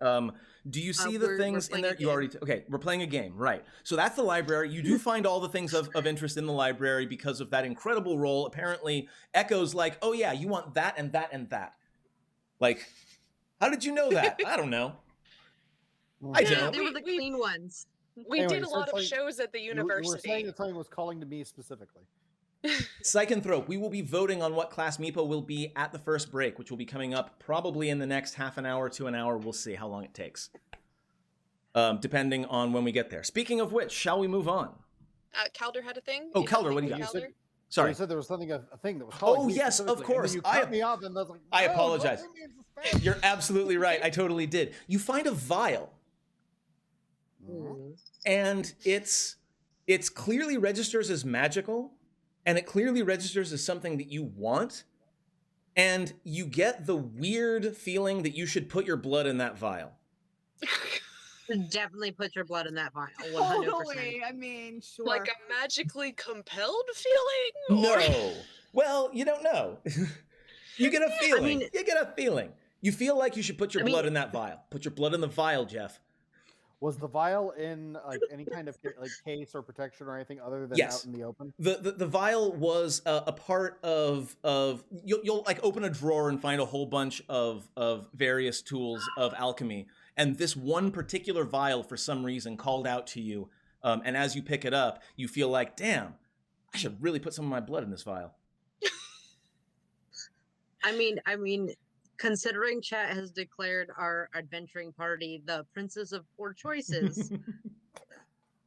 Do you see the we're things in playing there? a You already okay. We're playing a game, right? So that's the library. You do find all the things of interest in the library because of that incredible roll. Apparently, Echo's like, oh yeah, you want that and that and that. Like, how did you know that? I don't know. I Yeah, don't. they were the clean ones. We Anyway, did a so lot of it's like- shows at the You were saying university. that something was calling to me specifically. Psychanthrope, we will be voting on what class Meepo will be at the first break, which will be coming up probably in the next half an hour to an hour. We'll see how long it takes, depending on when we get there. Speaking of which, shall we move on? Calder had a thing. Oh, Calder, what do you got? Calder? Sorry. You said there was something, a thing that was Oh, calling me yes, of specifically, and course. then you cut me off, and I was like, I "No, apologize. don't put me in suspense." You're absolutely right. I totally did. You find a vial, and it's clearly registers as magical, and it clearly registers as something that you want, and you get the weird feeling that you should put your blood in that vial. Definitely put your blood in that vial. 100%. Totally. I mean, sure. Like a magically compelled feeling? Or... No. Well, you don't know. You get a feeling. mean- You get a feeling. You feel like you should put your blood in that vial. Put your blood in the vial, Jeff. Was the vial in like any kind of like case or protection or anything other than Yes. out in the open? The vial was a part of you'll like open a drawer and find a whole bunch of various tools of alchemy, and this one particular vial for some reason called out to you, and as you pick it up, you feel like, damn, I should really put some of my blood in this vial. I mean, considering chat has declared our adventuring party the Princess of Poor Choices,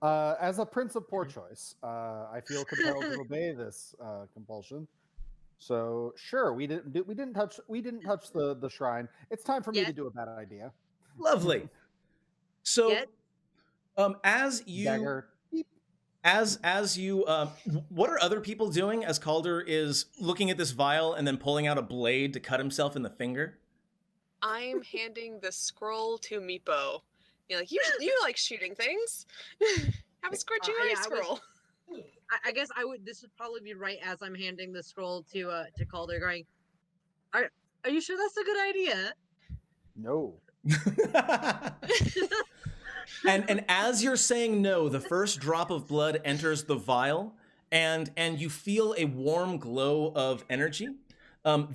As a prince of poor choice, I feel compelled to obey this compulsion. So sure, we didn't touch the shrine. It's time for me to Yet. do a bad idea. Lovely. So, Yet. as you Dagger. Beep. as you what are other people doing as Calder is looking at this vial and then pulling out a blade to cut himself in the finger? I'm handing the scroll to Meepo. You're like, you like shooting things. Have a scorching ray yeah, I was- scroll. I guess I would. This would probably be right as I'm handing the scroll to Calder, going, "Are you sure that's a good idea?" No. and as you're saying no, the first drop of blood enters the vial, and you feel a warm glow of energy.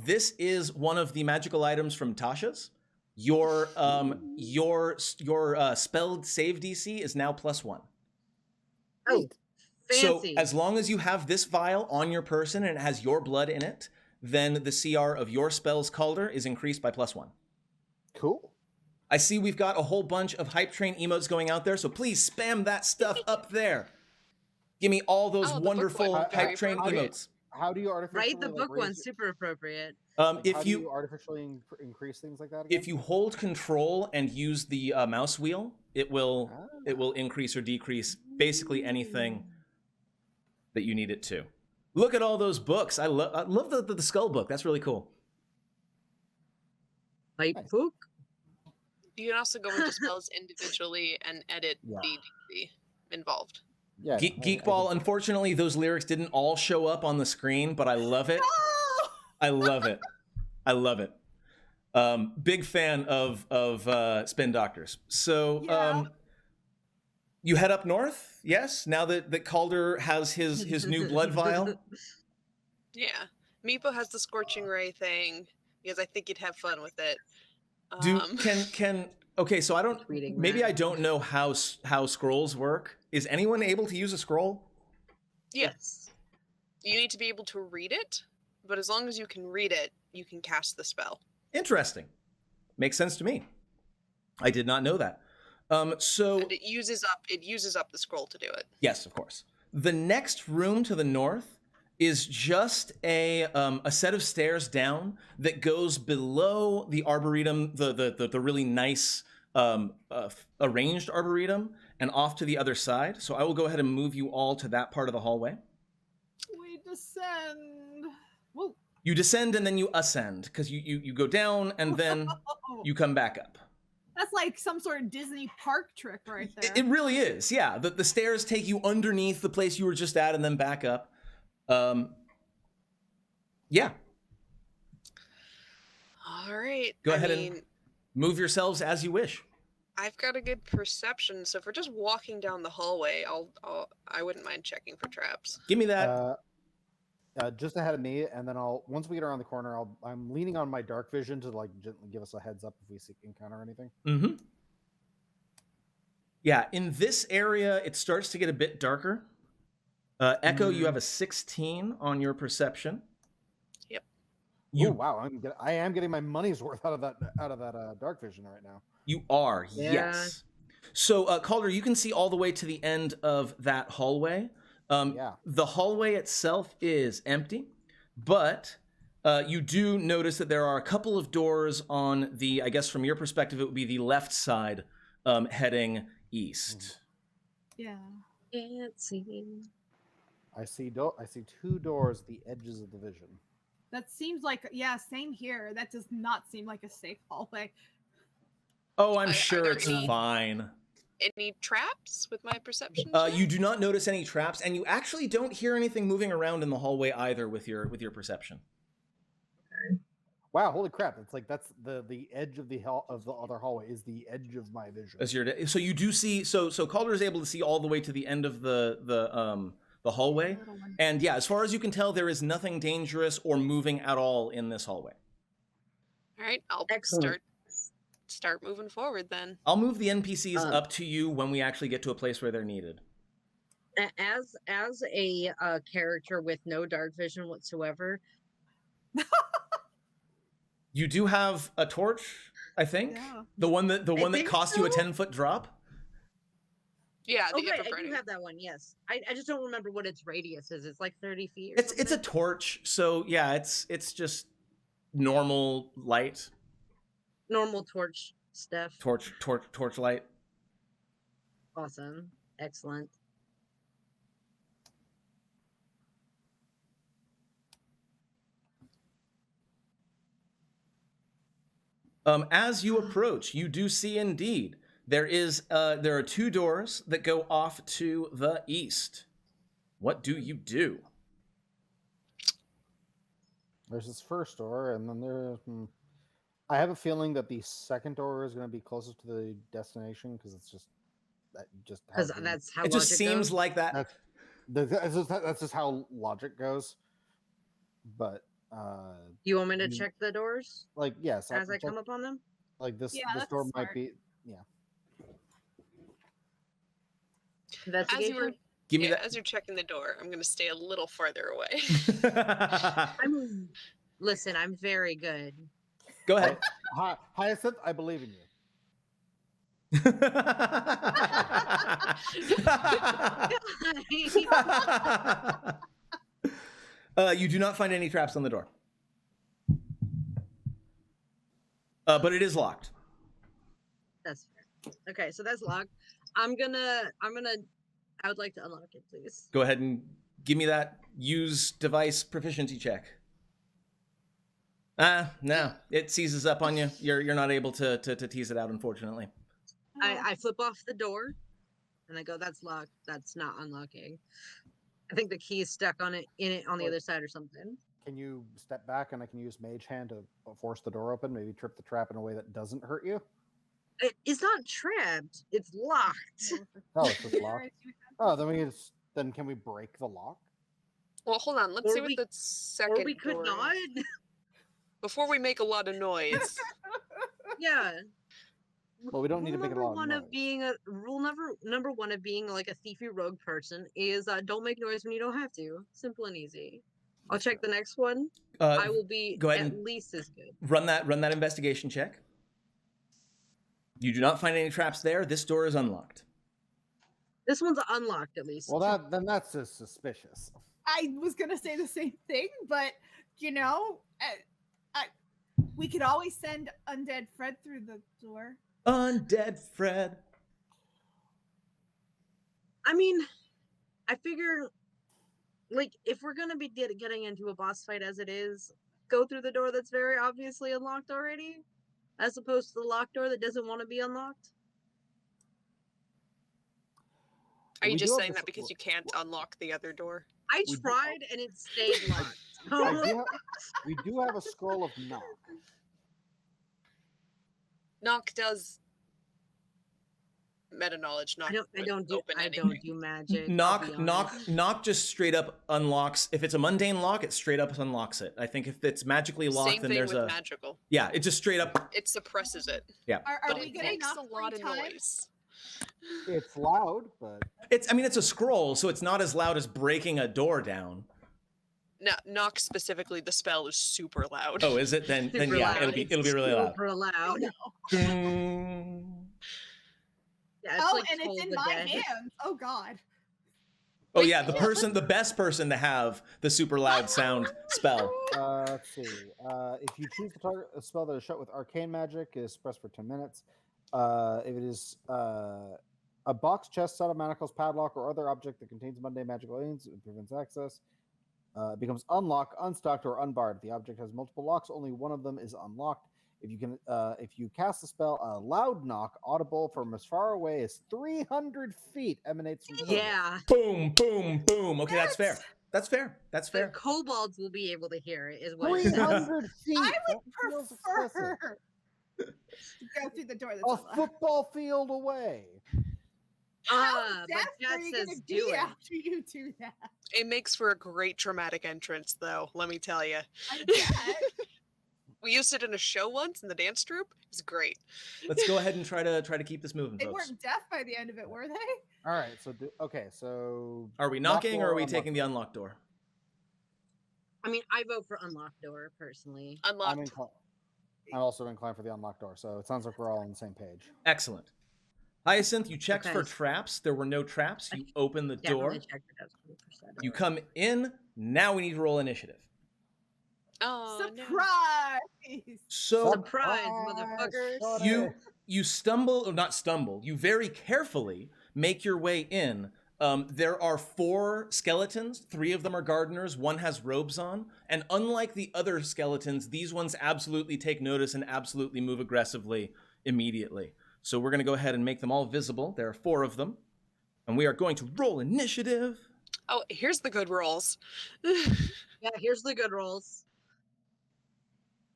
This is one of the magical items from Tasha's. Your spelled save DC is now +1. Oh, fancy. So as long as you have this vial on your person and it has your blood in it, then the CR of your spell's Calder is increased by +1. Cool. I see we've got a whole bunch of hype train emotes going out there, so please spam that stuff up there. Give me all those Oh, the book wonderful one, very hype train appropriate. emotes. How do you artificially Right, the book one's super appropriate. how If do you you artificially increase things like that again? if you hold control and use the mouse wheel, it will increase or decrease basically anything that you need it to. Look at all those books. I love the skull book. That's really cool. Like Nice. book. You can also go into spells individually and edit Yeah. the DC involved. Yeah. Geekball, unfortunately, those lyrics didn't all show up on the screen, but I love it. Oh! I love it. I love it. Big fan of Spin Doctors. So Yeah. you head up north, yes? Now that Calder has his new blood vial. Yeah. Meepo has the scorching ray thing because I think you'd have fun with it. Can okay, so I don't Reading maybe that. I don't know how scrolls work. Is anyone able to use a scroll? Yes. You need to be able to read it, but as long as you can read it, you can cast the spell. Interesting. Makes sense to me. I did not know that. So And it uses up the scroll to do it. yes, of course. The next room to the north is just a set of stairs down that goes below the arboretum, the really nice arranged arboretum, and off to the other side. So I will go ahead and move you all to that part of the hallway. We descend. Whoa. You descend and then you ascend, because you go down and then you come back up. That's like some sort of Disney park trick right there. It really is, yeah. The stairs take you underneath the place you were just at and then back up. Yeah. All right. Go I ahead mean, and move yourselves as you wish. I've got a good perception, so if we're just walking down the hallway, I wouldn't mind checking for traps. Give me that. Just ahead of me, and then once we get around the corner, I'm leaning on my dark vision to like gently give us a heads up if we encounter anything. Mm-hmm. Yeah, in this area, it starts to get a bit darker. Echo, you have a 16 on your perception. Yep. You Oh wow, I am getting my money's worth out of that dark vision right now. You are, Yeah. yes. So, Calder, you can see all the way to the end of that hallway. Yeah. The hallway itself is empty, but you do notice that there are a couple of doors on the, I guess from your perspective, it would be the left side heading east. Yeah. Can't see. I see 2 doors at the edges of the vision. That seems like, yeah, same here. That does not seem like a safe hallway. Oh, I'm Are sure there it's any- fine. Any traps with my perception? You do not notice any traps, and you actually don't hear anything moving around in the hallway either with your perception. Wow, holy crap! It's like that's the edge of the other hallway is the edge of my vision. So you do see. So Calder is able to see all the way to the end of the hallway, Little one. and yeah, as far as you can tell, there is nothing dangerous or moving at all in this hallway. All right, I'll Excellent. start moving forward then. I'll move the NPCs up to you when we actually get to a place where they're needed. As a character with no dark vision whatsoever, You do have a torch, I think. Yeah. The one that think cost you a so. 10-foot drop. Yeah, the okay, I do ever-burning. have that one. Yes, I just don't remember what its radius is. It's like 30 feet. Or It's a something? torch, so yeah, it's just normal light, normal torch stuff. torch light. Awesome, excellent. As you approach, you do see indeed there are 2 doors that go off to the east. What do you do? There's this first door, and then I have a feeling that the second door is going to be closest to the destination because it's just how Because that's how It just logic seems goes. like that. that's just how logic goes. But You want me to you- check the doors like yes, as I come upon them? like this Yeah, this that's door might smart. be As you were, Investigation. Give me as you're checking the door, I'm gonna stay a little farther away. that. Listen, I'm very good. Go ahead. Hyacinth, I believe in you. You do not find any traps on the door. But it is locked. That's fair. Okay, so that's locked. I would like to unlock it, please. Go ahead and give me that use device proficiency check. No, it seizes up on you. You're not able to tease it out, unfortunately. I flip off the door, and I go, "That's locked. That's not unlocking." I think the key is stuck on it on the other side or something. Can you step back and I can use Mage Hand to force the door open? Maybe trip the trap in a way that doesn't hurt you. It's not trapped. It's locked. Oh, it's just locked. Oh, then can we break the lock? Well, hold on. Let's Or see what we- the second Or we could door not. is. Before we make a lot of noise. Yeah. Well, we don't need to make a lot of noise. Rule number one of being like a thiefy rogue person is don't make noise when you don't have to. Simple and easy. I'll check the next one. I will be go ahead at and- least as good. Run that investigation check. You do not find any traps there. This door is unlocked. This one's unlocked at least. Well, then that's just suspicious. I was gonna say the same thing, but we could always send Undead Fred through the door. Undead Fred. I mean, I figure, like, if we're gonna be getting into a boss fight as it is, go through the door that's very obviously unlocked already, as opposed to the locked door that doesn't want to be unlocked. Are you We just do have saying this- that because you can't unlock the other door? I We do- tried and it stayed locked. We do have a scroll of knock. Knock does meta knowledge. Knock. I don't do magic. Knock, I'll be knock, honest. knock just straight up unlocks. If it's a mundane lock, it straight up unlocks it. I think if it's magically locked, Same then thing there's with a magical. it just straight up. it suppresses it. Are but we it getting makes knock a lot of 3 times? noise. It's loud, but It's a scroll, so it's not as loud as breaking a door down. No, knock specifically, the spell is super loud. Oh, is it? Then Super yeah, loud. it'll be really loud. Super loud. Ding. Yeah, it's Oh, like and it's Toll in the my Dead. hands. Oh God. Oh yeah, the best person to have the super loud sound spell. let's see. If you choose to target a spell that is shut with arcane magic, it is suppressed for 10 minutes. If it is a box, chest, set of manacles, padlock, or other object that contains mundane magical aliens, it prevents access. It becomes unlocked, unstocked, or unbarred. The object has multiple locks. Only one of them is unlocked. If you cast the spell, a loud knock, audible from as far away as 300 feet, emanates from the target. Yeah. Boom, boom, boom. Okay, that's fair. That's fair. That's The fair. kobolds will be able to hear it, is what it says. 300 feet. I That would feels excessive. prefer to go through the door that's A unlocked. football field away. How But desperate Cat are you says gonna do be it. after you do that? It makes for a great dramatic entrance, though, let me tell you. I bet. We used it in a show once in the dance troupe. It was great. Let's go ahead and try to keep this moving, They folks. weren't deaf by the end of it, were they? All right. So Are we lock knocking or door, are we unlock taking the door. unlocked door? I mean, I vote for unlocked door personally. Unlocked. I'm also inclined for the unlocked door, so it sounds like we're all on the same page. Excellent. Hyacinth, you checked for Okay. traps. There were no traps. You open the door. Definitely check it out 100%. You come in. Now we need to roll initiative. Oh, no. Surprise! So Surprise, motherfuckers. you stumble, or not stumble, you very carefully make your way in. There are 4 skeletons. 3 of them are gardeners. 1 has robes on. And unlike the other skeletons, these ones absolutely take notice and absolutely move aggressively immediately. So we're going to go ahead and make them all visible. There are 4 of them. And we are going to roll initiative. Oh, here's the good rolls. Yeah, here's the good rolls.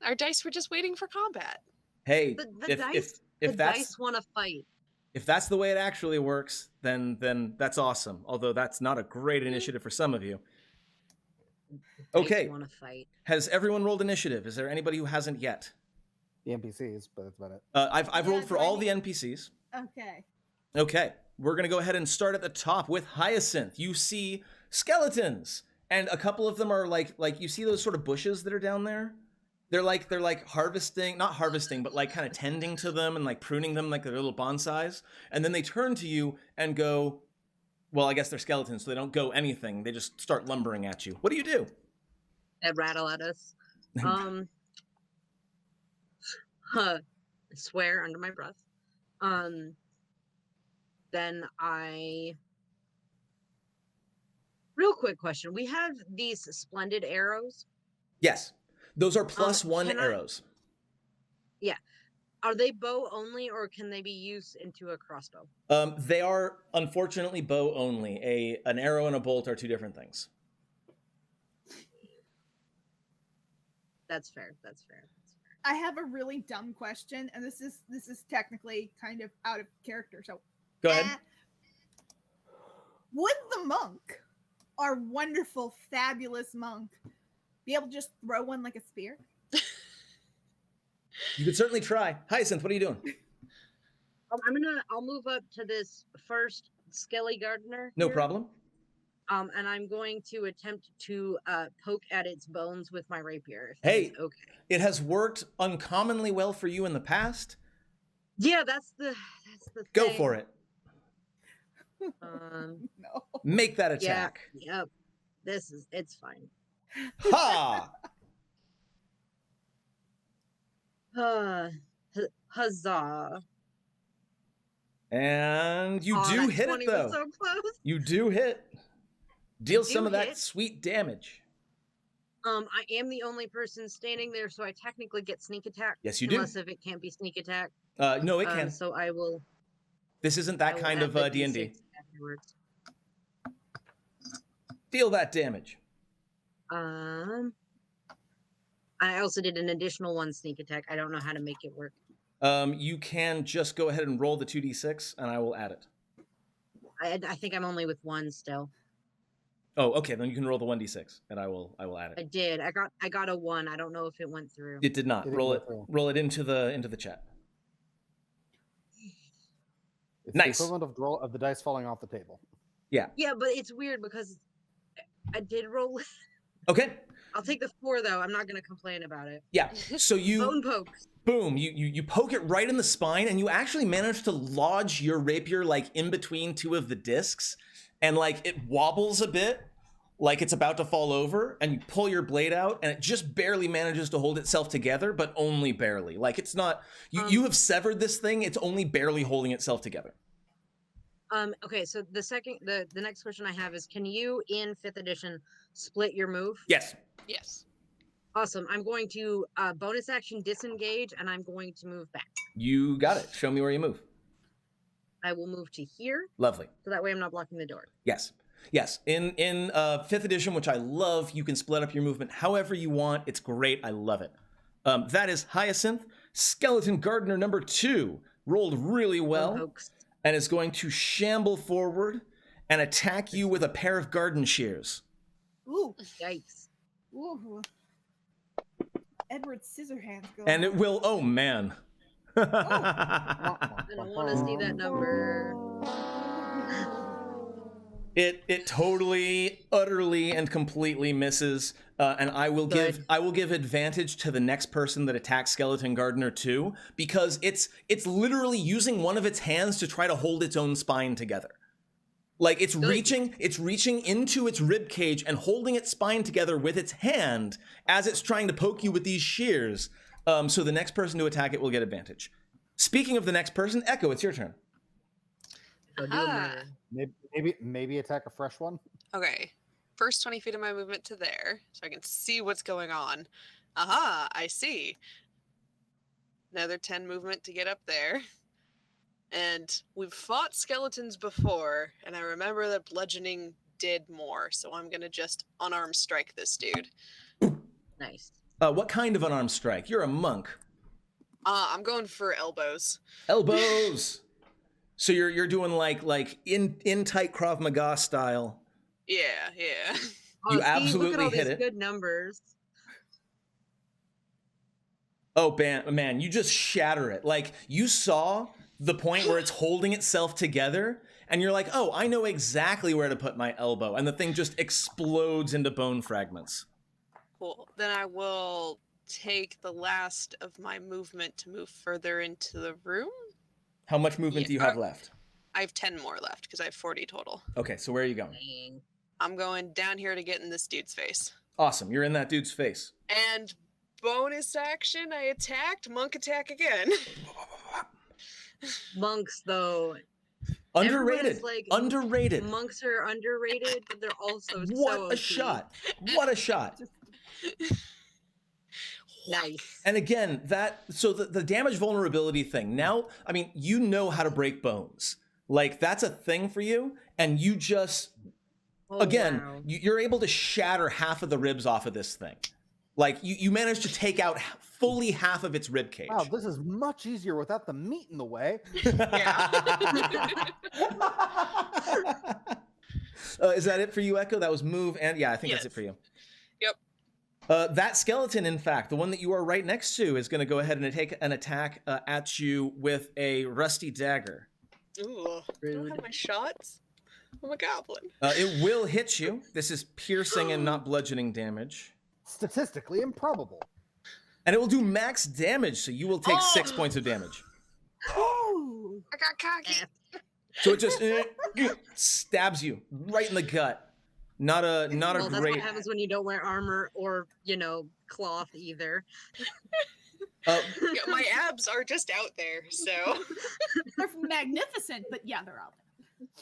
Our dice were just waiting for combat. Hey, The if dice, if the that's dice want to fight. if that's the way it actually works, then that's awesome. Although that's not a great initiative for some of you. Okay. Want to fight. Has everyone rolled initiative? Is there anybody who hasn't yet? The NPCs, but that's about it. I've rolled Yeah, for do I all the need- NPCs. Okay. Okay, we're gonna go ahead and start at the top with Hyacinth. You see skeletons, and a couple of them are like you see those sort of bushes that are down there. They're like harvesting, not harvesting, but like kind of tending to them and like pruning them like they're little bonsais. And then they turn to you and go, well, I guess they're skeletons, so they don't go anything. They just start lumbering at you. What do you do? And rattle at us. I swear under my breath. Then real quick question. We have these splendid arrows. Yes, those are +1 can I- arrows. Are they bow only, or can they be used into a crossbow? They are unfortunately bow only. An arrow and a bolt are 2 different things. That's fair. That's fair. I have a really dumb question, and this is technically kind of out of character. So Go ahead. Would the monk, our wonderful, fabulous monk, be able to just throw one like a spear? You could certainly try. Hyacinth, what are you doing? I'll move up to this first skelly gardener. No here, problem. And I'm going to attempt to poke at its bones with my rapier. If Hey. that's okay. It has worked uncommonly well for you in the past. Yeah, that's the Go thing. for it. No. Make that Yeah. attack. Yep. It's fine. Ha! Huzzah. And you Aw, do that hit 20 it, though. was so close. You do hit. Deal do some of that hit. sweet damage. I am the only person standing there, so I technically get sneak attack. Yes, you do. Unless if it can't be sneak attack. No, it can. So I will. This isn't I that will kind add of the D&D. D6 afterwards. Deal that damage. I also did an additional 1 sneak attack. I don't know how to make it work. You can just go ahead and roll the 2d6, and I will add it. I think I'm only with 1 still. Oh, okay. Then you can roll the 1d6, and I will add I it. did. I got a 1. I don't know if it went through. It did not. It didn't Roll go it. through. Roll it into the chat. It's Nice. the equivalent of the dice falling off the table. Yeah, but it's weird because I did roll. Okay. I'll take the 4 though. I'm not gonna complain about it. Yeah. So you Bone pokes. boom, you poke it right in the spine, and you actually manage to lodge your rapier like in between two of the discs, and like it wobbles a bit, like it's about to fall over, and you pull your blade out, and it just barely manages to hold itself together, but only barely. Like it's not you have severed this thing, it's only barely holding itself together. Okay, so the next question I have is, can you in 5th edition split your move? Yes. Yes. Awesome. I'm going to bonus action disengage, and I'm going to move back. You got it. Show me where you move. I will move to here, Lovely. so that way I'm not blocking the door. Yes. Yes. In 5th edition, which I love, you can split up your movement however you want. It's great. I love it. That is Hyacinth. Skeleton Gardener number 2 rolled really well Pokes. and is going to shamble forward and attack you with a pair of garden shears. Ooh. Yikes. Ooh. Edward Scissorhands going. And it will, oh man. I don't want to see that number. It totally, utterly, and completely misses, and I will give advantage to the next person that attacks Skeleton Gardener 2, because it's literally using one of its hands to try to hold its own spine together. Like it's reaching into its rib cage and holding its spine together with its hand as it's trying to poke you with these shears. So the next person to attack it will get advantage. Speaking of the next person, Echo, it's your turn. So do a murder. Maybe attack a fresh one. Okay. First 20 feet of my movement to there, so I can see what's going on. Aha, I see. Another 10 movement to get up there. And we've fought skeletons before, and I remember that bludgeoning did more, so I'm gonna just unarmed strike this dude. Nice. What kind of unarmed strike? You're a monk. I'm going for elbows. Elbows. So you're doing like in tight Krav Maga style. Yeah. You See, absolutely look at all hit these it. good numbers. Oh man, you just shatter it. Like you saw the point where it's holding itself together, and you're like, oh, I know exactly where to put my elbow, and the thing just explodes into bone fragments. Cool. Then I will take the last of my movement to move further into the room. How much movement do you have left? I have 10 more left because I have 40 total. Okay, so where are you going? Dang. I'm going down here to get in this dude's face. Awesome, you're in that dude's face. And bonus action, I attacked. Monk attack again. Monks, though. Underrated. Everyone's like, Underrated. Monks are underrated, but they're also What so a OP. shot. What a shot. Nice. And again, the damage vulnerability thing. Now, I mean, you know how to break bones. Like that's a thing for you, and you just Oh, wow. you're able to shatter half of the ribs off of this thing. Like you managed to take out fully half of its rib cage. Wow, this is much easier without the meat in the way. Is that it for you, Echo? That was move, and yeah, I think that's it Yes. for you. Yep. That skeleton, in fact, the one that you are right next to, is going to go ahead and take an attack at you with a rusty dagger. Ooh. I don't have my shots. I'm a goblin. It will hit you. This is piercing and not bludgeoning damage. Statistically improbable. And it will do max damage, so you will take 6 points of damage. Ooh. I got cocky. So it just stabs you right in the gut. Not a Well, that's great. what happens when you don't wear armor or, cloth either. Yeah, my abs are just out there, so. They're magnificent, but yeah, they're out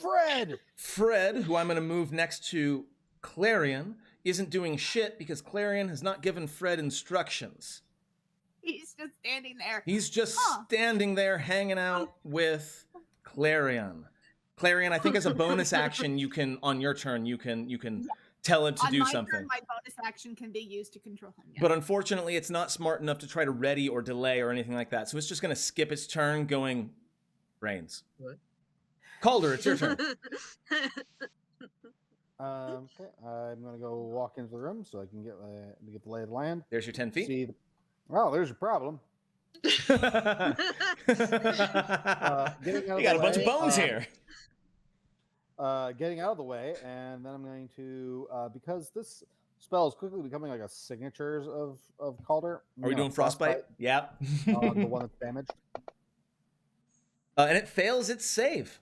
Fred! Fred, who I'm going to move next to Clarion, isn't doing shit because Clarion has not given Fred instructions. He's just standing there. He's just standing there hanging out with Clarion. Clarion, I think as a bonus action, you can on your turn you can tell it to On do my something. turn, my bonus action can be used to control him. Yeah. But unfortunately, it's not smart enough to try to ready or delay or anything like that. So it's just going to skip its turn, going Reigns. What? Calder, it's your turn. Okay, I'm gonna go walk into the room so I can get the lay of the land. There's your 10 feet. Well, there's your problem. Getting out of You got the a bunch of way, bones here. Getting out of the way, and then I'm going to because this spell is quickly becoming like a signatures of Calder. Are we doing frostbite? Yeah. The one that's damaged. And it fails its save.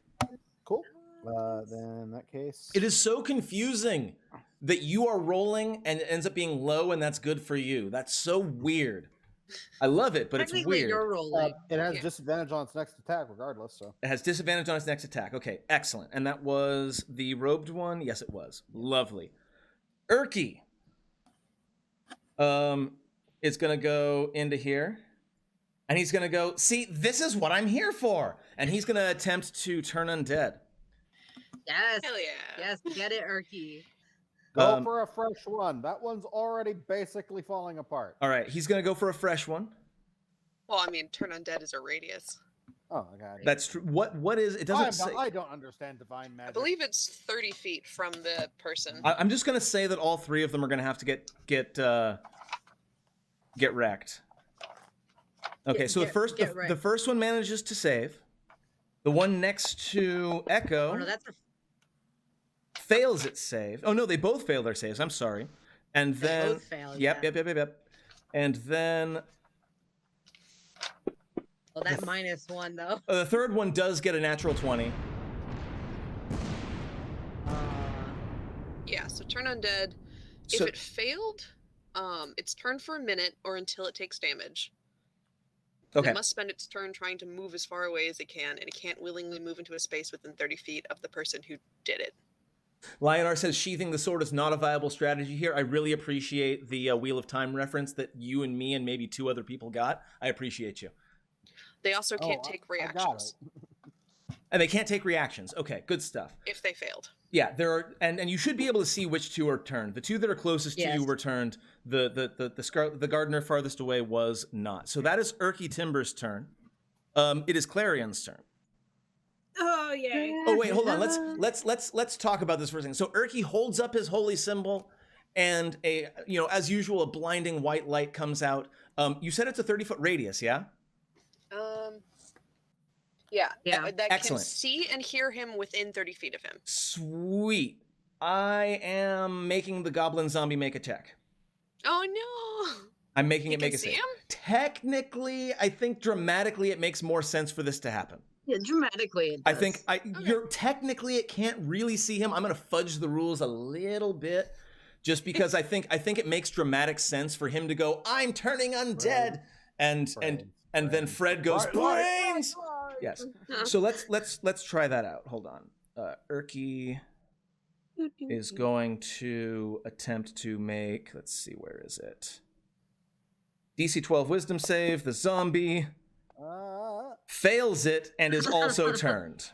Cool. Then in that case, It is so confusing that you are rolling and it ends up being low, and that's good for you. That's so weird. I love it, but it's Technically, weird. you're rolling. it has Yeah. disadvantage on its next attack, regardless. So It has disadvantage on its next attack. Okay, excellent. And that was the robed one? Yes, it was. Lovely. Urki is going to go into here. And he's going to go, see, this is what I'm here for. And he's going to attempt to turn undead. Yes. Hell yeah. Yes, get it, Urky. go for a fresh one. That one's already basically falling apart. All right, he's going to go for a fresh one. Well, I mean, turn undead is a radius. Oh god. That's true. What is, it doesn't say. I don't understand divine I magic. believe it's 30 feet from the person. I'm just going to say that all three of them are going to have to get wrecked. Okay, so the first one manages to save. The one next to Echo Oh no, that's a fails its save. Oh no, they both fail their saves. I'm sorry. And They then both fail, yep. And then well, that -1 though. the third one does get a natural 20. Yeah, so turn undead. So- If it failed, it's turn for a minute or until it takes damage. Okay. It must spend its turn trying to move as far away as it can, and it can't willingly move into a space within 30 feet of the person who did it. Lionar says sheathing the sword is not a viable strategy here. I really appreciate the Wheel of Time reference that you and me and maybe 2 other people got. I appreciate you. They also can't take I got reactions And they can't take reactions. Okay, good stuff. if they failed. Yeah, there are, and you should be able to see which 2 are turned. The 2 that are closest to you Yes. were turned. The gardener farthest away was not. So that is Urky Timber's turn. It is Clarion's turn. Oh yay! Oh wait, hold on. Let's talk about this for a second. So Urky holds up his holy symbol, and as usual, a blinding white light comes out. You said it's a 30-foot radius, yeah? Yeah. Yeah. That Excellent. can see and hear him within 30 feet of him. Sweet. I am making the goblin zombie make a check. Oh no! I'm making You it make can a see save. him? Technically, I think dramatically it makes more sense for this to happen. Yeah, dramatically it I does. think you're technically it can't really see him. I'm gonna fudge the rules a little bit, just because I think it makes dramatic sense for him to go, "I'm turning undead," and then Fred goes, "Brains!" Yes. So let's try that out. Hold on. Urky is going to attempt to make. Let's see, where is it? DC 12 Wisdom save. The zombie fails it and is also turned.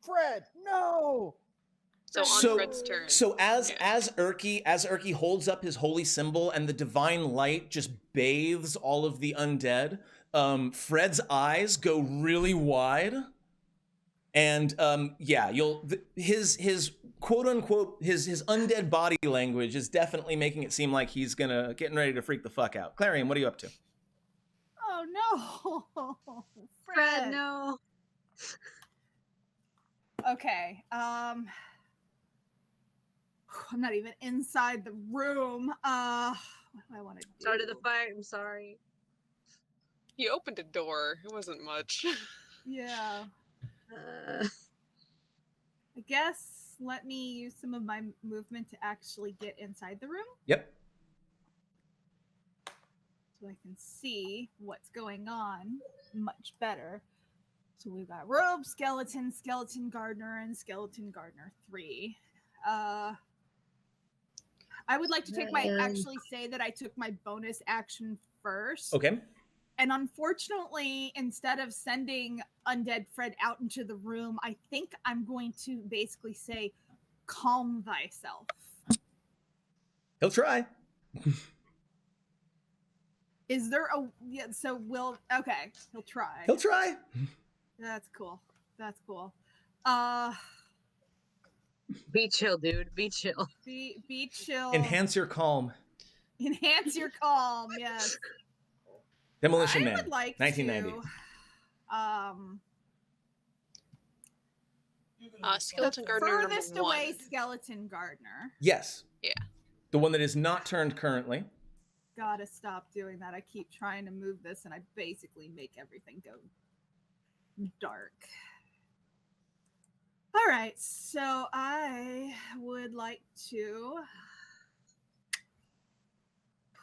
Fred, no. So on Fred's turn. So as Urky holds up his holy symbol and the divine light just bathes all of the undead, Fred's eyes go really wide, and his quote unquote his undead body language is definitely making it seem like he's getting ready to freak the fuck out. Clarion, what are you up to? Oh no, Fred, no. Okay. I'm not even inside the room. What do I want to do? Started the fight. I'm sorry. He opened a door. It wasn't much. Yeah. Uh, I guess let me use some of my movement to actually get inside the room Yep. so I can see what's going on much better. So we've got robe, skeleton, skeleton gardener, and skeleton gardener 3. I would like to take actually say that I took my bonus action first. Okay. And unfortunately, instead of sending Undead Fred out into the room, I think I'm going to basically say, calm thyself. He'll try. Is there a... Yeah, so we'll... Okay, he'll try. He'll try. That's cool. That's cool. be chill, dude. Be chill. Be chill. Enhance your calm. Enhance your calm, yes. Demolition I Man, would like 1990. To Skeleton the Gardener furthest number 1. away skeleton gardener. Yes. Yeah. The one that is not turned currently. Gotta stop doing that. I keep trying to move this and I basically make everything go dark. All right, so I would like to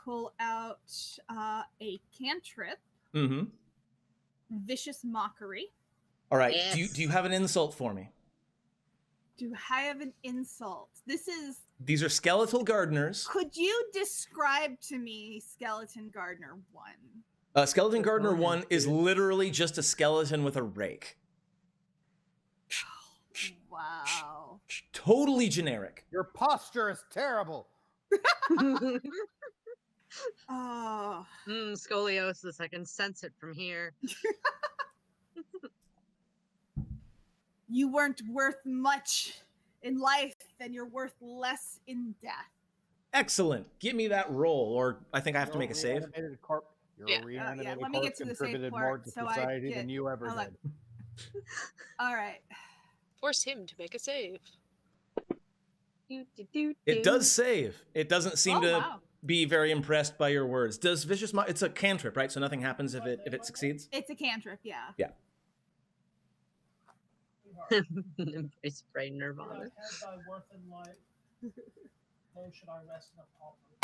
pull out a cantrip, Mm-hmm. Vicious Mockery. All right. Yes. Do you have an insult for me? Do I have an insult? These are skeletal gardeners. Could you describe to me Skeleton Gardener 1? Skeleton Gardener 1 is literally just a skeleton with a rake. Wow. Totally generic. Your posture is terrible. Oh. Scoliosis. I can sense it from here. You weren't worth much in life, and you're worth less in death. Excellent. Give me that roll, or I think I have to make a save. Your Yeah. reanimated Let me get corpse to the save contributed more part to so I society get- than you ever I'll let- did. All right. Force him to make a save. It does save. It doesn't seem to wow. be very impressed by your words. Does Vicious It's a cantrip, right? So nothing happens if it succeeds? It's a cantrip, yeah. Embrace brain nirvana.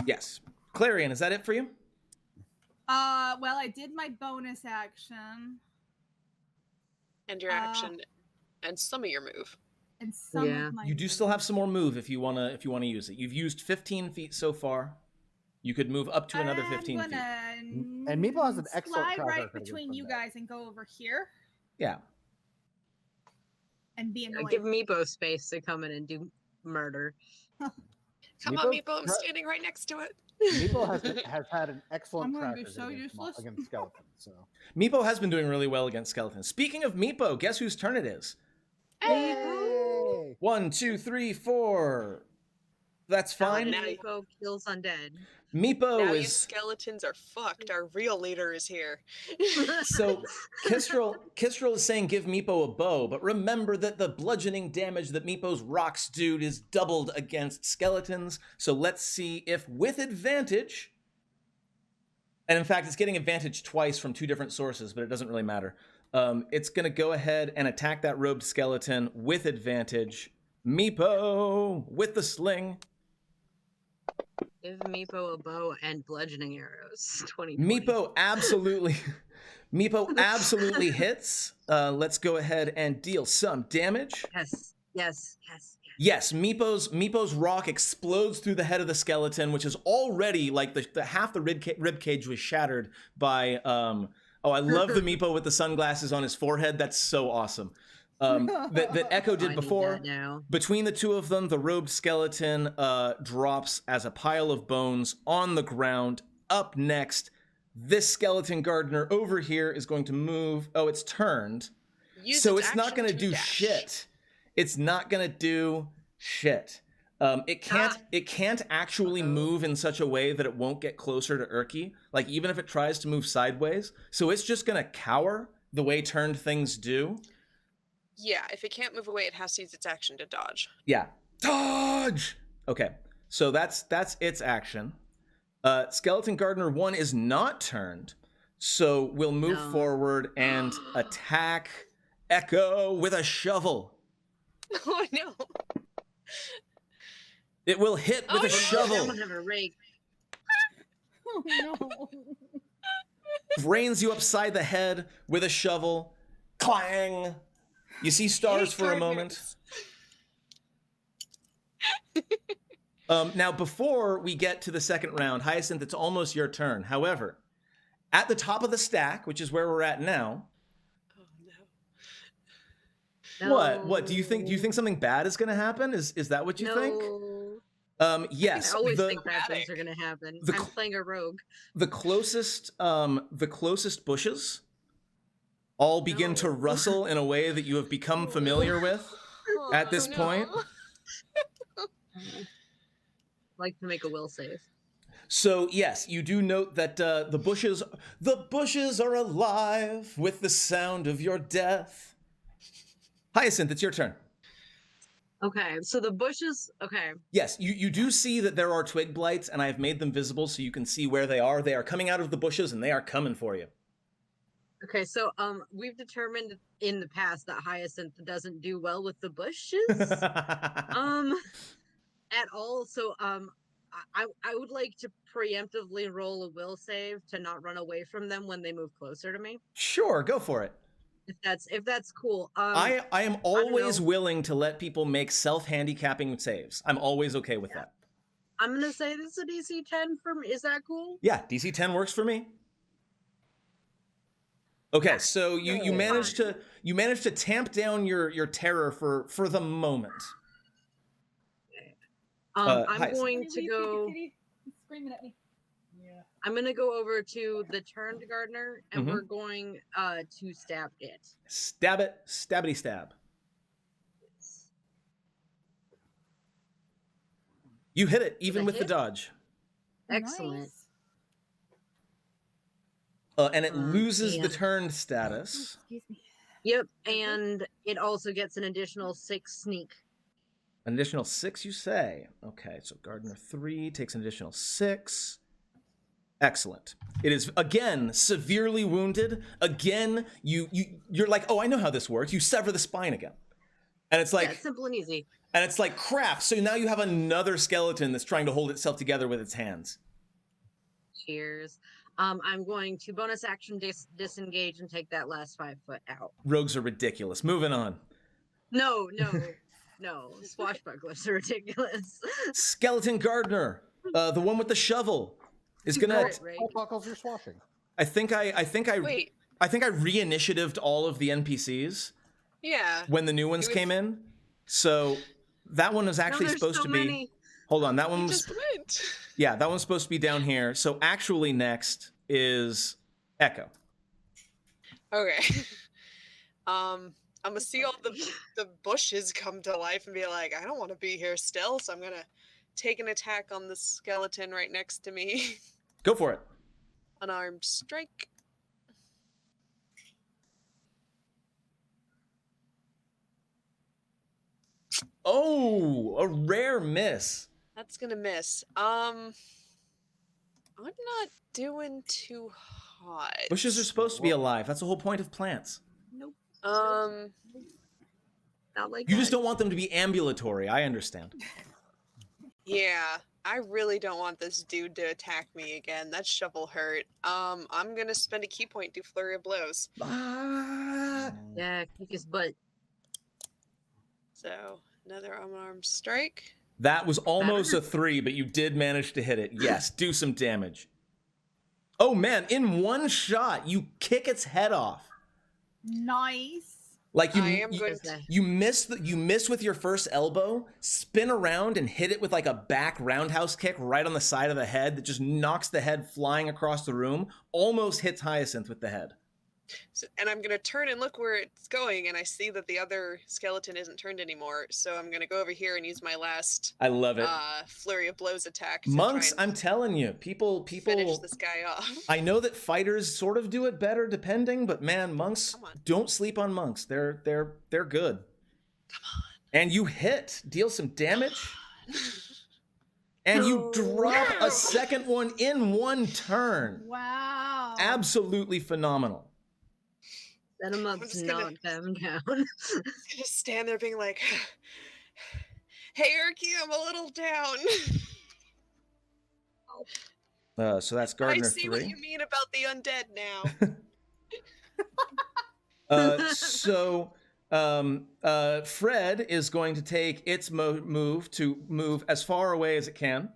Yes. Clarion, is that it for you? Well, I did my bonus action And your action. And some of your move. and some Yeah. of my You do still have some more move if you wanna use it. You've used 15 feet so far. You could move up to another 15 feet. And Meeple has an excellent slide track right record against between you undead. guys and go over here Yeah. and be annoying. Give Meepo space to come in and do murder. Come on, Meepo, Meepo. I'm standing right next to it. Meeple has had an excellent I'm gonna track be record so against, useless. against skeletons. So Meepo has been doing really well against skeletons. Speaking of Meepo, guess whose turn it is? Yay! 1, 2, 3, 4. That's fine. now- Meepo kills undead. Meepo Now you is skeletons are fucked. Our real leader is here. so Kistrel is saying give Meepo a bow, but remember that the bludgeoning damage that Meepo's rocks do is doubled against skeletons. So let's see if with advantage, and in fact it's getting advantage twice from 2 different sources, but it doesn't really matter. It's gonna go ahead and attack that robed skeleton with advantage. Meepo with the sling. Give Meepo a bow and bludgeoning arrows. 20. Meepo absolutely hits. Let's go ahead and deal some damage. Yes. Yes. Yes. Yes, Meepo's rock explodes through the head of the skeleton, which is already like the half the rib cage was shattered by. I love the Meepo with the sunglasses on his forehead. That's so awesome. That Echo I did need before. that now. Between the two of them, the robed skeleton drops as a pile of bones on the ground. Up next, this skeleton gardener over here is going to move. Oh, it's turned. Use So its it's not action going to to do dash. shit. It's not going to do shit. It can't actually move in such a way that it won't get closer to Urki. Like even if it tries to move sideways. So it's just going to cower the way turned things do. Yeah, if it can't move away, it has to use its action to dodge. Yeah. Dodge! Okay. So that's its action. Skeleton Gardener 1 is not turned. So we'll move No. forward and attack Echo with a shovel. Oh no! It will hit with Oh, a no. shovel. I don't have a rake. Oh no. Brains you upside the head with a shovel. Clang! You see stars for a moment. Now, before we get to the second round, Hyacinth, it's almost your turn. However, at the top of the stack, which is where we're at now, Oh no! what do you think? Do you think something bad is going to happen? Is that what you think? Yes. I always the, think bad things are gonna happen. the I'm cl- playing a rogue. the closest bushes all begin to No. rustle in a way that you have become familiar with. At this Oh, no. point? Like to make a will save. So yes, you do note that the bushes are alive with the sound of your death. Hyacinth, it's your turn. Okay, so the bushes. Okay, Yes, you do see that there are twig blights, and I have made them visible so you can see where they are. They are coming out of the bushes, and they are coming for you. okay. So we've determined in the past that Hyacinth doesn't do well with the bushes. At all. So I would like to preemptively roll a will save to not run away from them when they move closer to me. Sure, go for it. If that's cool. I am always know. willing to let people make self-handicapping saves. I'm always okay with that. I'm gonna say this is a DC 10 for me. Is that cool? Yeah, DC 10 works for me. Okay, so you managed to tamp down your terror for the moment. I'm going to Kitty, go. kitty, he's screaming at me. Yeah. I'm gonna go over to the turned gardener, and we're going to stab it. Stab it, stabbity stab. You hit it even with the dodge. Excellent. Nice. And it loses the yeah. turned status. Excuse me. Yep, and it also gets an additional 6 sneak. An additional 6, you say? Okay, so Gardener 3 takes an additional 6. Excellent. It is, again, severely wounded. Again, you're like, oh, I know how this works. You sever the spine again. And it's like... Yeah, simple and easy. And it's like, crap, so now you have another skeleton that's trying to hold itself together with its hands. Cheers. I'm going to bonus action disengage and take that last 5 foot out. Rogues are ridiculous. Moving on. No. Swashbucklers are ridiculous. Skeleton Gardener, the one with the shovel, is gonna. Right. What buckles you're swashing? I think I Wait. reinitiatived all of the NPCs Yeah. when the new ones came in. So that one was actually there's supposed so to be. many. Hold on, that one You was. just went. Yeah, that one's supposed to be down here. So actually, next is Echo. Okay. I'm gonna see all the bushes come to life and be like, I don't want to be here still, so I'm gonna take an attack on the skeleton right next to me. Go for it. Unarmed strike. Oh, a rare miss. That's gonna miss. I'm not doing too hot. Bushes are supposed to be alive. That's the whole point of plants. Nope. Um, Not like You that. just don't want them to be ambulatory. I understand. yeah, I really don't want this dude to attack me again. That shovel hurt. I'm gonna spend a key point, do flurry of blows. Ah. Yeah, kick his butt. So another unarmed strike. That was almost a 3, but you did manage to hit it. Yes, do some damage. Oh man, in one shot, you kick its head off. Nice. Like I am going to. you miss with your first elbow, spin around and hit it with like a back roundhouse kick right on the side of the head that just knocks the head flying across the room, almost hits Hyacinth with the head. So, and I'm gonna turn and look where it's going, and I see that the other skeleton isn't turned anymore. So I'm gonna go over here and use my last I love it. flurry of blows attack. To Monks, try and I'm telling you, people finish this guy off. I know that fighters sort of do it better depending, but man, monks, Come on. don't sleep on monks. They're good. Come on. And you hit, deal some damage. And you drop a second one in one turn. Wow. Absolutely phenomenal. Set him up I'm to just gonna- knock them down. Just stand there being like, hey, Erky, I'm a little down. So that's I Gardener see 3. what you mean about the undead now. Fred is going to take its move to move as far away as it can.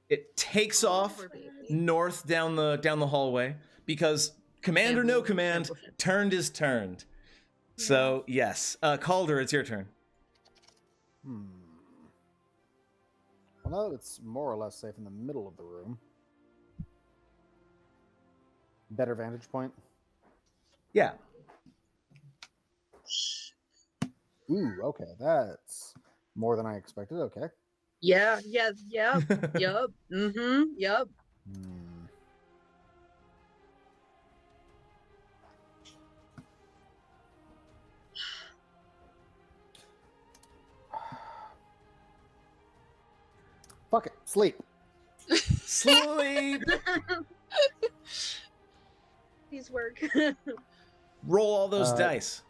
It takes off Poor baby. north down the hallway because command or no command, turned is turned. So yes, Calder, it's your turn. Well, now that it's more or less safe in the middle of the room. Better vantage point. Yeah. Ooh, okay, that's more than I expected. Okay. Yeah. Yep. Yep. Hmm. Fuck it. Sleep. Sleep. Please work. Roll all those Uh, dice.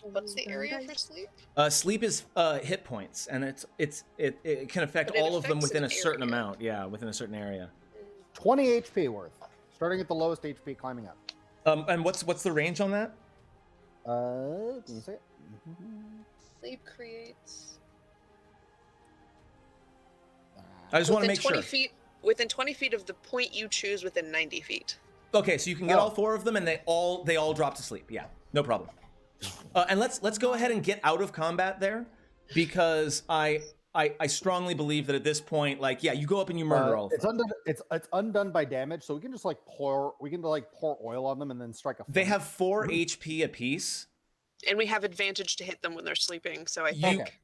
What's the area for sleep? Sleep is hit points, and it can affect But it all of them affects within an a certain area. amount. Yeah, within a certain area. 20 HP worth. Starting at the lowest HP, climbing up. And what's the range on that? Give me a second. Sleep creates. I just want to Within make 20 sure. feet. Within 20 feet of the point you choose within 90 feet. Okay, so you can get Oh. all four of them, and they all drop to sleep. Yeah, no problem. And let's go ahead and get out of combat there, because I strongly believe that at this point, like, yeah, you go up and you murder all of them. It's undone by damage, so we can just like pour oil on them and then strike a. They flame. have 4 HP apiece. And we have advantage to hit them when they're sleeping, so I You think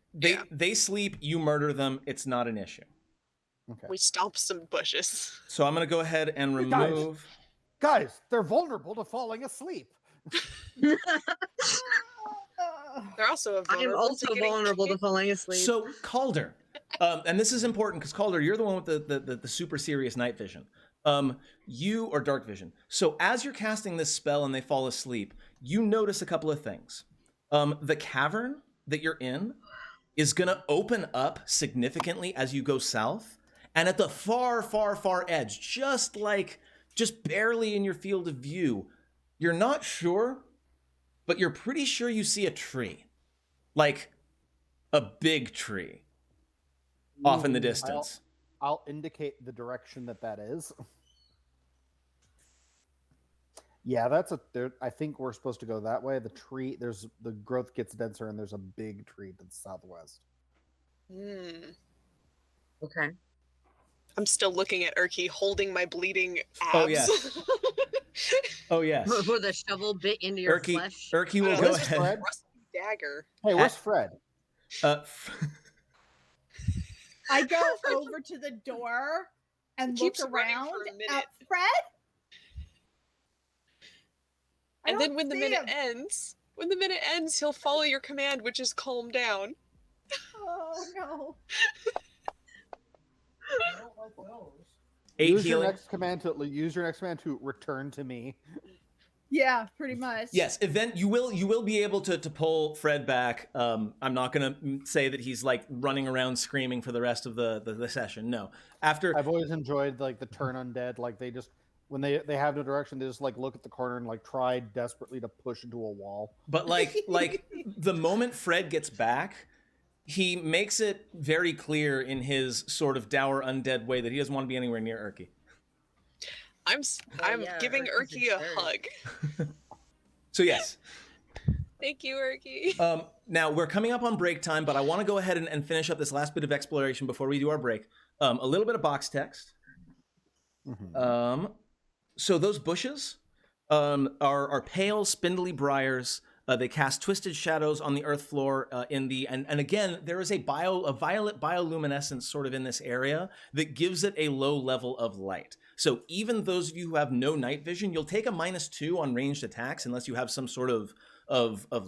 they sleep, you murder them. It's not an issue. Okay. we stomp some bushes. So I'm gonna go ahead and remove. Guys, they're vulnerable to falling asleep. They're also I am also vulnerable to falling asleep. So Calder, and this is important because Calder, you're the one with the super serious night vision. You or dark vision. So as you're casting this spell and they fall asleep, you notice a couple of things. The cavern that you're in is gonna open up significantly as you go south, and at the far, far, far edge, just barely in your field of view, you're not sure, but you're pretty sure you see a tree. Like a big tree off in the distance. I'll indicate the direction that is. Yeah, I think we're supposed to go that way. The growth gets denser, and there's a big tree to the southwest. Okay. I'm still looking at Urki holding my bleeding abs. Oh, yes. Oh, yes. With a shovel bit into your flesh. Urki will Oh, go this is a ahead. rusty dagger. Hey, where's Fred? I go over to the door and look Keeps running around for a minute. at Fred. I And then don't when the see minute him. ends, he'll follow your command, which is calm down. Oh no. 8 Use your healing. next command to return to me. Yeah, pretty much. Yes, you will be able to pull Fred back. I'm not gonna say that he's like running around screaming for the rest of the session. No, after I've always enjoyed like the turn undead. Like they just when they have no direction, they just like look at the corner and like try desperately to push into a wall. But like the moment Fred gets back, he makes it very clear in his sort of dour undead way that he doesn't want to be anywhere near Urki. I'm yeah, giving Urki's Urki a very- hug. So yes. Thank you, Urki. Now we're coming up on break time, but I want to go ahead and finish up this last bit of exploration before we do our break. A little bit of box text. Mm-hmm. So those bushes are pale, spindly briars. They cast twisted shadows on the earth floor and again, there is a violet bioluminescence sort of in this area that gives it a low level of light. So even those of you who have no night vision, you'll take a -2 on ranged attacks unless you have some sort of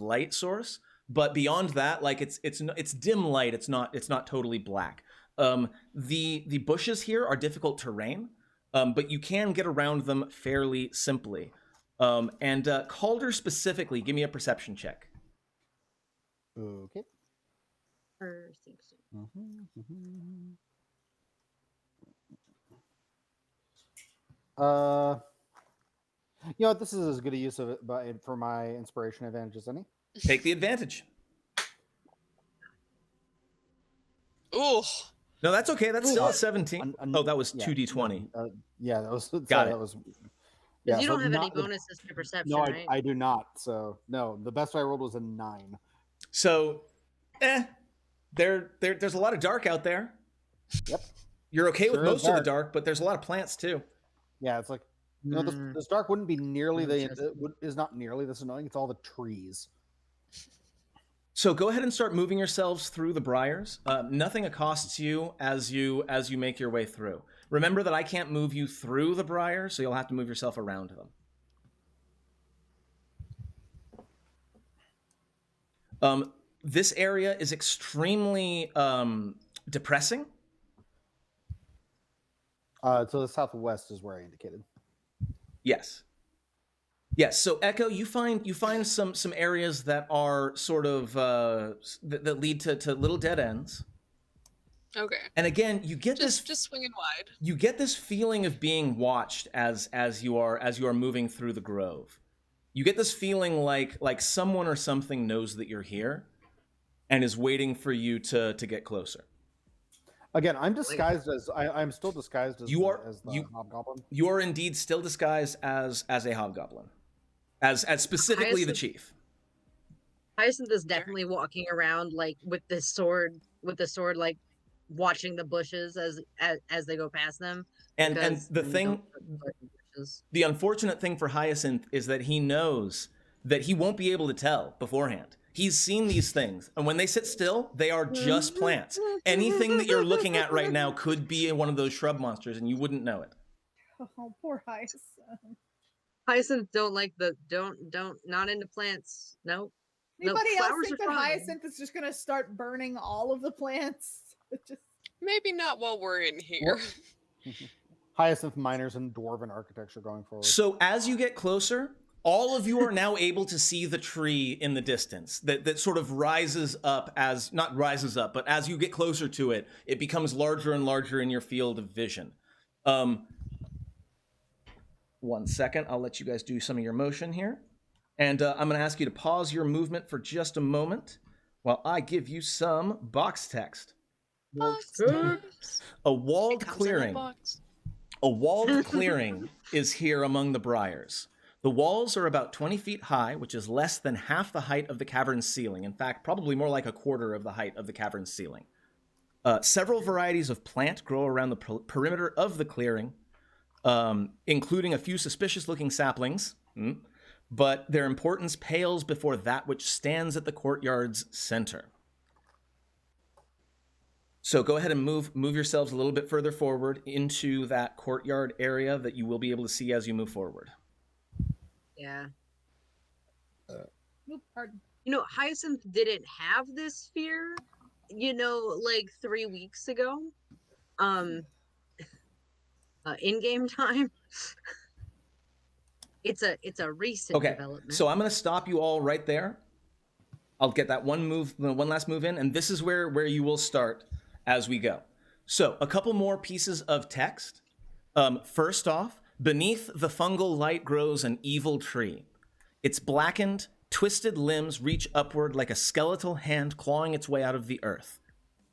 light source. But beyond that, like it's dim light. It's not totally black. The bushes here are difficult terrain, but you can get around them fairly simply. Calder specifically, give me a perception check. Okay. Perception. You know what? This is as good a use of it for my inspiration advantage as any. Take the advantage. Ooh. No, that's okay. That's still a 17. Oh, that was yeah, 2d20. Yeah, that was. Got it. That was. Because you so don't have any not the- bonuses to perception, No, right? I do not. So no, the best I rolled was a 9. So, there's a lot of dark out there. Yep. You're okay with Sure is most of the dark. dark, but there's a lot of plants too. Yeah, it's like this dark wouldn't be nearly Interesting. is not nearly this annoying. It's all the trees. So go ahead and start moving yourselves through the briars. Nothing accosts you as you make your way through. Remember that I can't move you through the briars, so you'll have to move yourself around them. This area is extremely depressing. So the southwest is where I indicated. Yes. Yes. So Echo, you find some areas that are sort of that lead to little dead ends. Okay. And again, you get just swinging wide. You get this feeling of being watched as you are moving through the grove. You get this feeling like someone or something knows that you're here and is waiting for you to get closer. Again, I'm disguised as I'm still disguised as the hobgoblin. You are indeed still disguised as a hobgoblin, as specifically the chief. Hyacinth is definitely walking around like with the sword, like watching the bushes as they go past them. And the unfortunate thing for Hyacinth is that he knows that he won't be able to tell beforehand. He's seen these things, and when they sit still, they are just plants. Anything that you're looking at right now could be one of those shrub monsters, and you wouldn't know it. Oh, poor Hyacinth. Hyacinth don't not into plants. Nope. Anybody else think that Hyacinth is just gonna start burning all of the plants? Maybe not while we're in here. Hyacinth minors in dwarven architecture going forward. So as you get closer, all of you are now able to see the tree in the distance that sort of rises up not rises up, but as you get closer to it, it becomes larger and larger in your field of vision. 1 second, I'll let you guys do some of your motion here. And I'm going to ask you to pause your movement for just a moment while I give you some box text. A walled clearing. A walled clearing is here among the briars. The walls are about 20 feet high, which is less than half the height of the cavern's ceiling. In fact, probably more like a quarter of the height of the cavern's ceiling. Several varieties of plant grow around the perimeter of the clearing, including a few suspicious-looking saplings, but their importance pales before that which stands at the courtyard's center. So go ahead and move yourselves a little bit further forward into that courtyard area that you will be able to see as you move forward. Yeah. Pardon. Hyacinth didn't have this fear, like 3 weeks ago. In-game time. It's a recent development. So I'm going to stop you all right there. I'll get that one last move in, and this is where you will start as we go. So a couple more pieces of text. First off, beneath the fungal light grows an evil tree. Its blackened, twisted limbs reach upward like a skeletal hand clawing its way out of the earth.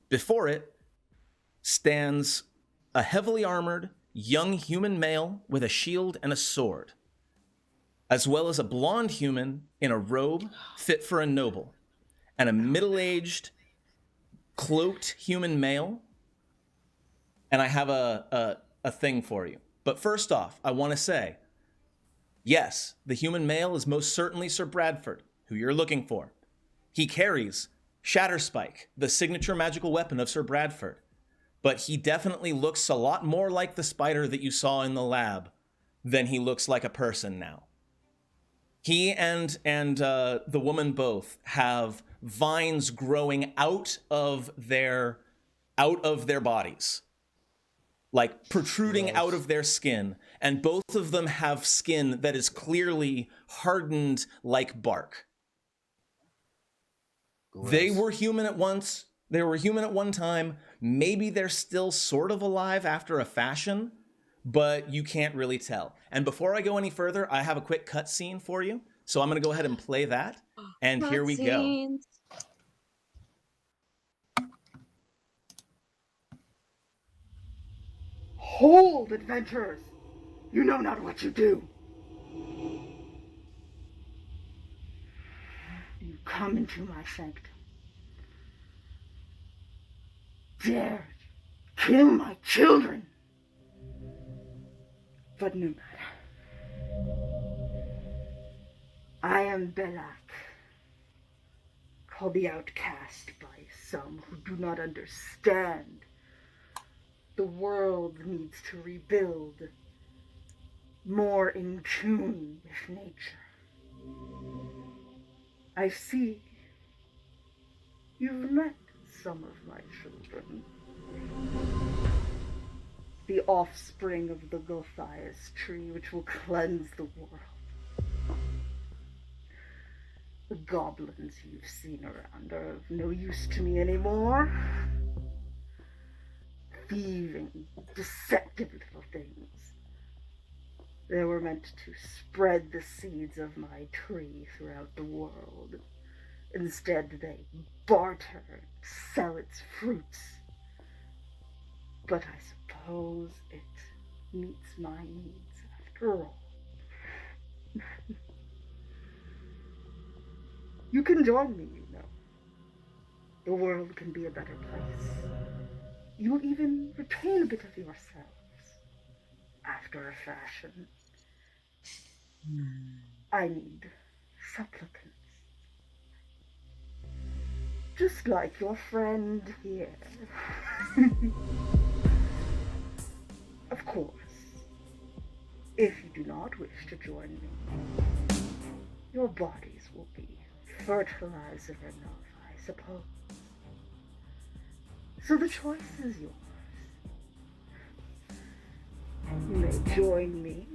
Before it stands a heavily armored, young human male with a shield and a sword, as well as a blonde human in a robe fit for a noble, and a middle-aged, cloaked human male. And I have a thing for you. But first off, I want to say, yes, the human male is most certainly Sir Bradford, who you're looking for. He carries Shatterspike, the signature magical weapon of Sir Bradford, but he definitely looks a lot more like the spider that you saw in the lab than he looks like a person now. He and the woman both have vines growing out of their bodies, like protruding out of their skin, and both of them have skin that is clearly hardened like bark. Gross. They were human at once. They were human at one time. Maybe they're still sort of alive after a fashion, but you can't really tell. And before I go any further, I have a quick cutscene for you. So I'm going to go ahead and play that. And here we go. Hold, adventurers! You know not what you do. You come into my sanctum. Dare kill my children. But no matter. I am Belak, I'll be outcast by some who do not understand. The world needs to rebuild, more in tune with nature. I see you've met some of my children. The offspring of the Gothias tree, which will cleanse the world. The goblins you've seen around are of no use to me anymore. Thieving, deceptive little things. They were meant to spread the seeds of my tree throughout the world. Instead, they barter and sell its fruits. But I suppose it meets my needs after all. You can join me, you know. The world can be a better place. You'll even retain a bit of yourselves, after a fashion. I need supplicants. Just like your friend here. Of course, if you do not wish to join me, your bodies will be fertilizer enough, I suppose. So the choice is yours. You may join me.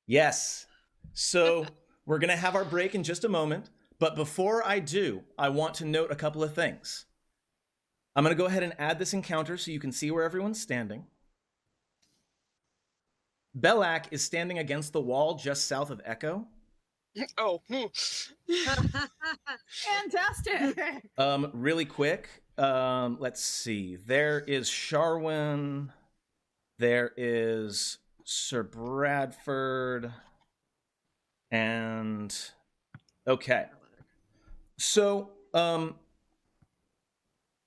Yes. So we're going to have our break in just a moment. But before I do, I want to note a couple of things. I'm going to go ahead and add this encounter so you can see where everyone's standing. Belak is standing against the wall just south of Echo. Oh. Fantastic. Really quick, let's see. There is Sharwin. There is Sir Bradford. And okay. So,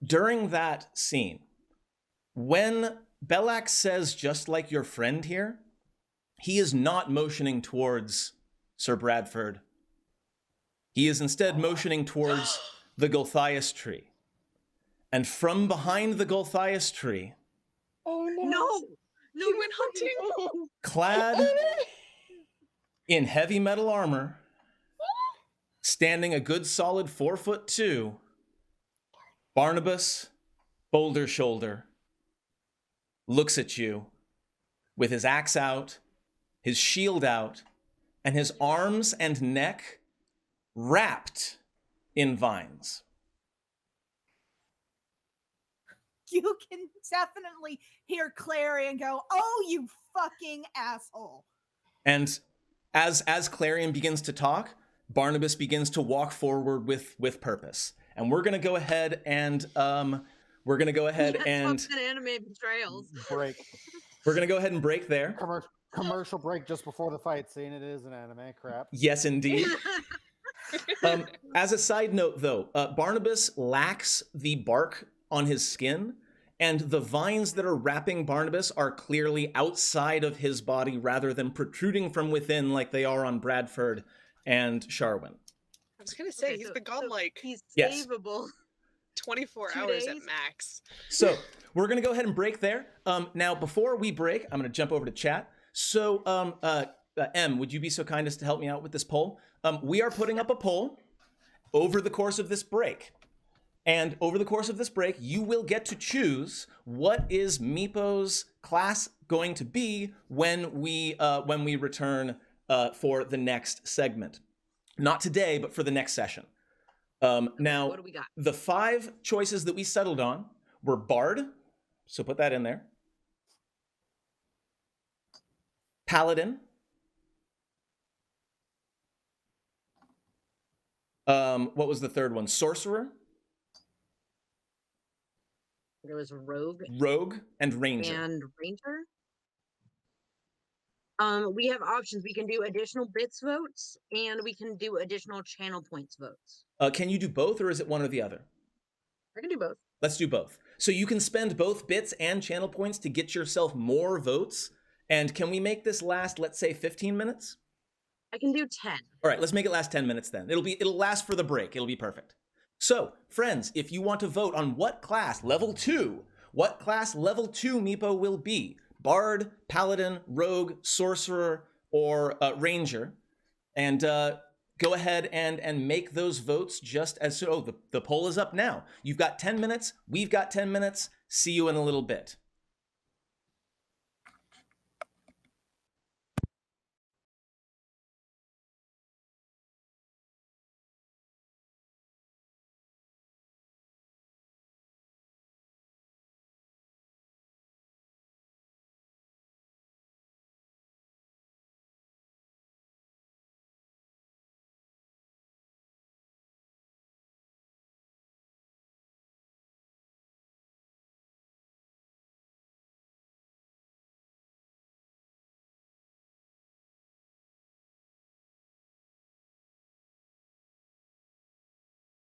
during that scene, when Belak says, just like your friend here, he is not motioning towards Sir Bradford. He is instead motioning towards the Gulthias tree. And from behind the Gulthias tree, Oh no. No, He went hunting. clad in heavy metal armor, standing a good solid 4'2", Barnabas, boulder shoulder, looks at you with his axe out, his shield out, and his arms and neck wrapped in vines. You can definitely hear Clarion go, "Oh, you fucking asshole." And as Clarion begins to talk, Barnabas begins to walk forward with purpose. And we're gonna go ahead and Fucking anime betrayals. Break. we're gonna go ahead and break there. Commercial break just before the fight scene. It is an anime. Crap. Yes, indeed. As a side note, though, Barnabas lacks the bark on his skin, and the vines that are wrapping Barnabas are clearly outside of his body rather than protruding from within like they are on Bradford and Sharwin. I was gonna say, Okay, he's been gone like he's Yes. savable. 24 2 hours days? at max. So we're going to go ahead and break there. Now, before we break, I'm going to jump over to chat. So, Em, would you be so kind as to help me out with this poll? We are putting up a poll over the course of this break. And over the course of this break, you will get to choose what is Meepo's class going to be when we return for the next segment. Not today, but for the next session. Now, What do we got? the 5 choices that we settled on were Bard, so put that in there. Paladin. What was the third one? Sorcerer, There was Rogue Rogue, and Ranger. and Ranger. We have options. We can do additional bits votes, and we can do additional channel points votes. Can you do both, or is it one or the other? I can do both. Let's do both. So you can spend both bits and channel points to get yourself more votes. And can we make this last, let's say, 15 minutes? I can do 10. All right, let's make it last 10 minutes then. It'll last for the break. It'll be perfect. So, friends, if you want to vote on what class level 2 Meepo will be, Bard, Paladin, Rogue, Sorcerer, or Ranger, and go ahead and make those votes just as soon. Oh, the poll is up now. You've got 10 minutes. We've got 10 minutes. See you in a little bit.